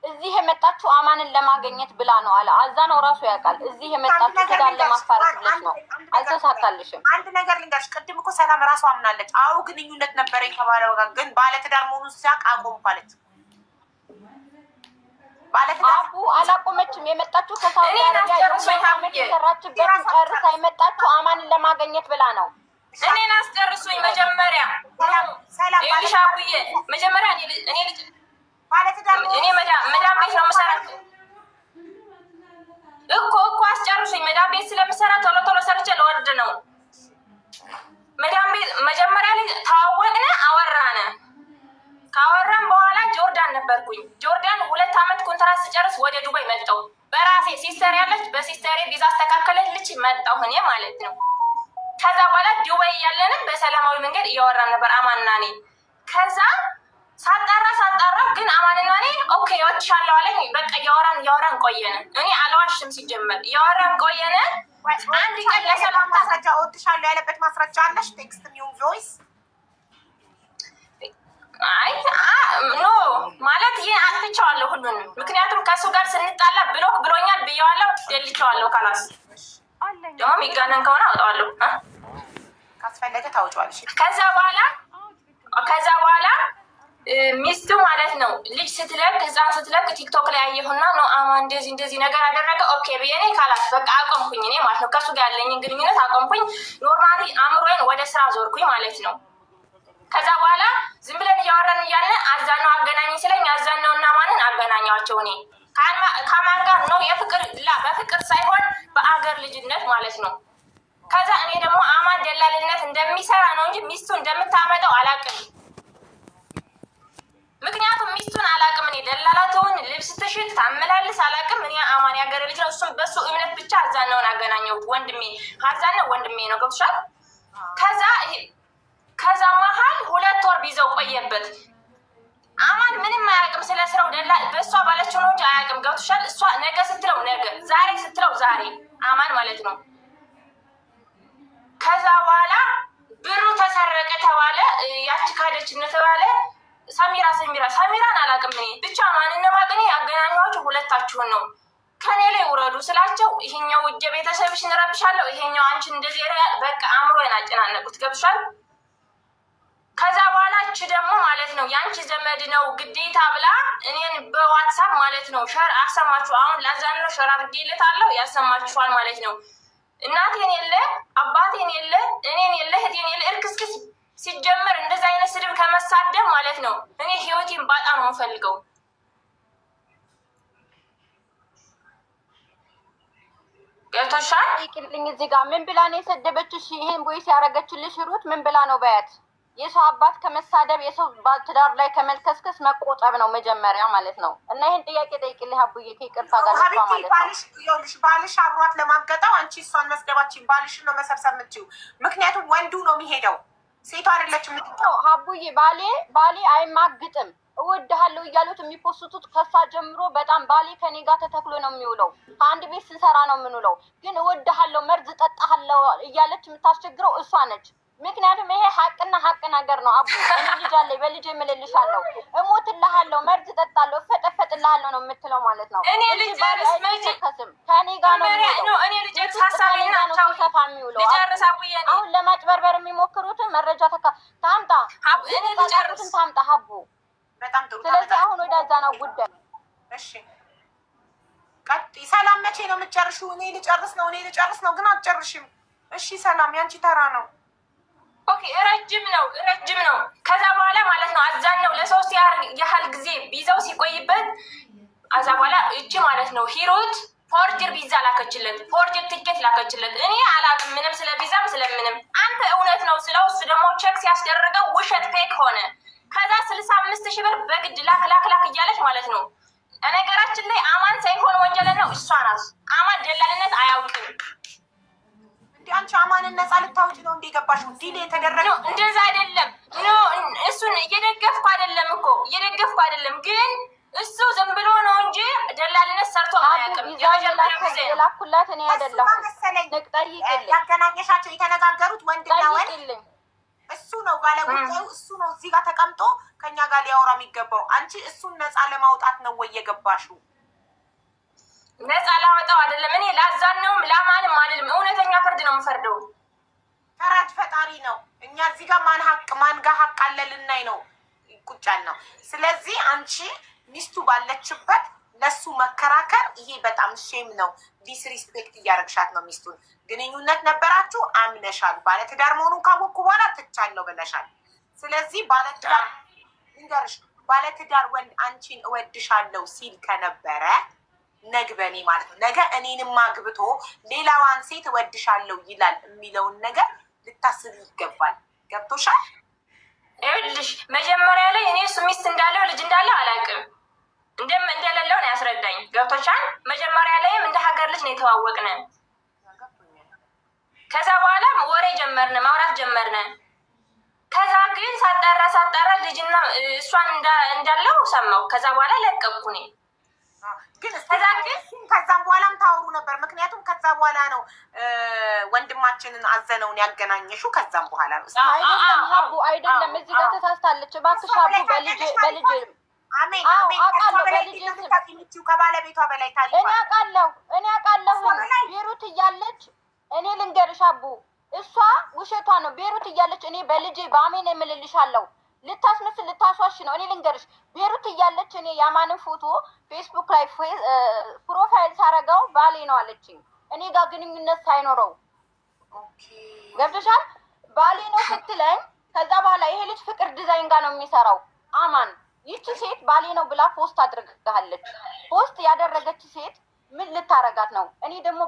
እዚህ የመጣችሁ አማንን ለማግኘት ብላ ነው አለ። አዛናው ራሱ ያውቃል። እዚህ የመጣችሁ ትዳር ለማፋረስ ብለሽ ነው። አልተሳካልሽም። አንድ ነገር ልንገርሽ፣ ቅድም እኮ ሰላም ራሱ አምናለች። አዎ ግንኙነት ነበረኝ ከባለው ጋር ግን ባለትዳር መሆኑን ሲያውቅ አቆምኩ አለች። አቡ አላቆመችም። የመጣችሁ ከሳውዲ አረቢያ የሰራችበትን ጨርሳ የመጣችሁ አማንን ለማግኘት ብላ ነው። እኔን አስጨርሱኝ መጀመሪያ ይልሽ አቡዬ መጀመሪያ እኔ ልጅ እኔ መዳም ቤት ነው የምሰራት እኮ አስጨርሱኝ። መዳም ቤት ስለምሰራ ቶሎ ቶሎ ሰርቼ ለወርድ ነው። መዳም ቤት መጀመሪያ ላይ ተዋወቅነ አወራነ። ካወራን በኋላ ጆርዳን ነበርኩኝ። ጆርዳን 2 ዓመት ኮንትራት ስጨርስ ወደ ዱባይ መጣሁ። በራሴ ሲስተር ያለች በሲስተሬ ቪዛ አስተካከለልኝ መጣሁ እኔ ማለት ነው። ከዛ በኋላ ዱባይ ያለንም በሰላማዊ መንገድ እያወራን ነበር አማንና እኔ። ከዛ ሳጣራ ግን አማንና እኔ ኦኬ ወጥሻለሁ አለኝ። በቃ እያወራን ቆየን። እኔ አልዋሽም ሲጀመር እያወራን ቆየን። አንድ ቀን ለሰላም ማስረጃ ወጥሻለሁ ያለበት ማስረጃ አለሽ? ቴክስት ኒው ቮይስ? አይ ኖ ማለት ይሄ አጥፍቼዋለሁ ሁሉንም። ምክንያቱም ከሱ ጋር ስንጣላ ብሎክ ብሎኛል ብየዋለሁ፣ ደልቼዋለሁ። ካላስ ደግሞ የሚጋነን ከሆነ አውጣዋለሁ። ካስፈለገ ታውጫዋለሽ። ከዛ በኋላ ሚስቱ ማለት ነው ልጅ ስትለቅ ህፃን ስትለቅ ቲክቶክ ላይ ያየሁና ነው አማ እንደዚህ ነገር አደረገ። ኦኬ ብዬ እኔ ካላት በቃ አቆምኩኝ። እኔ ማለት ነው ከሱ ጋር ያለኝን ግንኙነት አቆምኩኝ። ኖርማሊ አእምሮዬን ወደ ስራ ዞርኩኝ ማለት ነው። ከዛ በኋላ ዝም ብለን እያወራን እያለ አዛነው አገናኝ ስለኝ አዛነው እና ማንን አገናኛቸው። እኔ ከማን ጋር ነው በፍቅር ሳይሆን በአገር ልጅነት ማለት ነው። ከዛ እኔ ደግሞ አማን ደላልነት እንደሚሰራ ነው እንጂ ሚስቱ እንደምታመጣው አላውቅም። ምክንያቱም ሚስቱን አላውቅም። እኔ ደላላቱን ልብስ ትሽጥ ታመላልስ አላውቅም። እኔ አማን ያገር ልጅ ነው። እሱም በሱ እምነት ብቻ አዛነውን አገናኘሁት። ወንድሜ አዛነው ወንድሜ ነው። ገብቶሻል? ከዛ መሀል 2 ወር ቢዘው ቆየበት። አማን ምንም አያውቅም ስለ ስራው በእሷ ባለችው ነው እንጂ አያውቅም። ገብቶሻል? እሷ ነገ ስትለው ነገ፣ ዛሬ ስትለው ዛሬ አማን ማለት ነው። ከዛ በኋላ ብሩ ተሰረቀ ተባለ። ያቺ ካደች ተባለ። ሰሚራን አላውቅም እኔ ብቻ ማንነ ማቅኔ ያገናኘኋችሁ ሁለታችሁን ነው። ከኔ ላይ ውረዱ ስላቸው ይሄኛው እጀ ቤተሰብሽን እረብሻለሁ፣ ይሄኛው አንቺን እንደዚህ በቃ አእምሮዬን አጨናነቁት። ገብቶሻል? ከዛ በኋላ እቺ ደግሞ ማለት ነው ያንቺ ዘመድ ነው ግዴታ ብላ እኔን በዋትሳፕ ማለት ነው ሸር አሰማችሁ። አሁን ላዛነው ሸር አድርጌለታለሁ ያሰማችኋል ማለት ነው። እናቴን የለ አባቴን የለ እኔን የለ እህቴን የለ እርክስክስ። ሲጀመር እንደዛ አይነት ስድብ ከመሳደብ ማለት ነው እኔ ህይወቴን ባጣ ነው የምፈልገው። ገብቶሻል? ይቅርልኝ እዚህ ጋር ምን ብላ ነው የሰደበችሽ? ይሄን ቦይስ ያደረገችልሽ ሩት ምን ብላ ነው? በያት የሰው አባት ከመሳደብ የሰው ትዳር ላይ ከመልከስከስ መቆጠብ ነው መጀመሪያ ማለት ነው። እና ይሄን ጥያቄ ጠይቅልኝ አቡዬ ከይቅርታ ጋር ነው ማለት ነው። ባልሽ አብሯት ለማገጣው አንቺ እሷን መስደባችን ባልሽን ነው መሰብሰብ የምትችይው። ምክንያቱም ወንዱ ነው የሚሄደው፣ ሴቷ አይደለችም የምትሄደው። አቡዬ ባሌ አይማግጥም። እወድሃለሁ እያሉት የሚፖስቱት ከሷ ጀምሮ በጣም ባሌ ከኔ ጋር ተተክሎ ነው የሚውለው። ከአንድ ቤት ስንሰራ ነው የምንውለው። ግን እወድሃለሁ መርዝ ጠጣሃለሁ እያለች የምታስቸግረው እሷ ነች። ምክንያቱም ይሄ ሀቅና ሀቅ ነገር ነው። አቡ እኔ ልጅ አለኝ፣ በልጅ የምልልሻለሁ፣ እሞትልሃለሁ፣ መርዝ ጠጣለሁ፣ እፈጠፈጥልሃለሁ ነው የምትለው ማለት ነው። እኔ ልጅ አይከስም ከኔ ጋር ነው የሚውለው። እኔ ልጅ ሀሳቤና ሲሰፋ የሚውለው አሁን ለማጭበርበር የሚሞክሩትን መረጃ ታምጣ፣ እኔ ልጨርስ ታምጣ ሀቡ። በጣም ጥሩ። ስለዚህ አሁን ወደ አዛናው ጉዳይ እሺ፣ ቀጥይ። ሰላም መቼ ነው የምትጨርሺው? እኔ ልጨርስ ነው ግን አትጨርሽም። እሺ ሰላም ያንቺ ተራ ነው። ኦኬ ረጅም ነው። ከዛ በኋላ ማለት ነው አዛነው ለ3 ያህል ጊዜ ቢዛው ሲቆይበት አዛ በኋላ እቺ ማለት ነው ሂሩት ፎርጀር ቪዛ ላከችለት፣ ፎርጀር ቲኬት ላከችለት። እኔ አላውቅም ምንም ስለ ቪዛም ስለምንም። አንተ እውነት ነው ስለው እሱ ደግሞ ቼክ ሲያስደረገው ውሸት ፌክ ሆነ። ከዛ 65,000 ብር በግድ ላክ እያለች ማለት ነው። ነገራችን ላይ አማን ሳይሆን ወንጀል ነው እሷ ናት። አማን ደላልነት አያውቅም። እንዴ አንቺ አማንን ነፃ ልታውጪ ነው እንዴ ገባሽ? ዲል የተደረገው እንደዛ አይደለም። እሱን እየደገፍኩ አይደለም፣ ግን እሱ ዝም ብሎ ነው እንጂ ደላልነት ሰርቶ አያውቅም። የላኩላት እኔ አይደለሁም። ጠይቅልኝ። ያገናኘሻቸው የተነጋገሩት ወንድና ወንድ እሱ ነው ባለጉዳዩ። እሱ ነው እዚህ ጋር ተቀምጦ ከኛ ጋር ሊያወራ የሚገባው። አንቺ እሱን ነፃ ለማውጣት ነው ወይ የገባሽው? ነፃ ላወጣው አይደለም። እኔ ላዛነውም ላማንም አልልም። እውነተኛ ፍርድ ነው የምፈርደው። ፈራጅ ፈጣሪ ነው። እኛ እዚህ ጋር ማን ጋር ሀቅ አለ ልናይ ነው ቁጫል ነው። ስለዚህ አንቺ ሚስቱ ባለችበት ለሱ መከራከር ይሄ በጣም ሼም ነው። ዲስሪስፔክት እያረግሻት ነው ሚስቱን። ግንኙነት ነበራችሁ፣ አምነሻል። ባለትዳር መሆኑን ካወቅኩ በኋላ ትቻለሁ ብለሻል። ስለዚህ ባለትዳር ንገርሽ፣ ባለትዳር ወንድ አንቺን እወድሻለሁ ሲል ከነበረ ነግበኔ ማለት ነው ነገ እኔንም አግብቶ ሌላዋን ሴት እወድሻለሁ ይላል የሚለውን ነገር ልታስብ ይገባል። ገብቶሻል? ይኸውልሽ መጀመሪያ ላይ እኔ እሱ ሚስት እንዳለው ልጅ እንዳለው አላውቅም። እንደሌለው ነው ያስረዳኝ። ገብቶሻል? መጀመሪያ ላይም እንደ ሀገር ልጅ ነው የተዋወቅን። ከዛ በኋላ ወሬ ጀመርን፣ ማውራት ጀመርን። ከዛ ግን ሳጣራ ልጅና እሷን እንዳለው ሰማሁ። ከዛ በኋላ ለቀቅኩ እኔ። ከዛም በኋላም ታወሩ ነበር። ምክንያቱም ከዛ በኋላ ነው ወንድማችንን አዘነውን ያገናኘሹ። ከዛም በኋላ ነው አይደለም ሀቡ አይደለም። እዚህ ጋር ተሳስታለች። እባክሽ ሀቡ በልጅ አሜን ከባለቤቷ በላይ ታሪኳ እኔ አውቃለሁ። ቤሩት እያለች እኔ ልንገርሽ ሀቡ እሷ ውሸቷ ነው። ቤሩት እያለች እኔ በልጄ በአሜን የምልልሻለሁ። ልታስመስል ልታስዋሽ ነው። እኔ ልንገርሽ ቤሩት እያለች እኔ ያማንን ፎቶ ፌስቡክ ላይ ፕሮፋይል ሳረጋው ባሌ ነው አለችኝ። እኔ ጋር ግንኙነት ሳይኖረው ገብቶሻል? ባሌ ነው ስትለኝ ከዛ በኋላ ይሄ ልጅ ፍቅር ዲዛይን ጋር ነው የሚሰራው አማን። ይቺ ሴት ባሌ ነው ብላ ፖስት አድርጋለች። ፖስት ያደረገች ሴት ምን ልታረጋት ነው? እኔ ደግሞ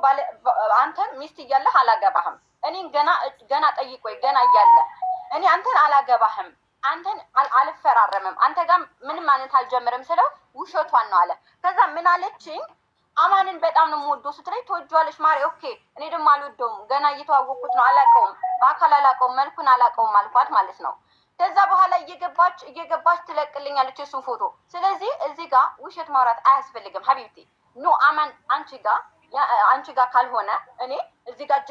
አንተን ሚስት እያለህ አላገባህም። እኔን ገና ጠይቆይ ገና እያለ እኔ አንተን አላገባህም፣ አንተን አልፈራረምም፣ አንተ ጋር ምንም ማለት አልጀምርም ስለው ውሸቷን ነው አለ። ከዛ ምን አለችኝ? አማንን በጣም ነው የምወደው ስትለኝ ትወጂዋለሽ ማሪ። ኦኬ እኔ ደግሞ አልወደውም፣ ገና እየተዋወቅኩት ነው፣ አላውቀውም፣ በአካል አላውቀውም፣ መልኩን አላውቀውም አልኳት ማለት ነው። ከዛ በኋላ እየገባች ትለቅልኛለች የሱን ፎቶ። ስለዚህ እዚህ ጋር ውሸት ማውራት አያስፈልግም ሀቢብቲ። ኖ አማን አንቺ ጋር ካልሆነ እኔ እዚህ ጋር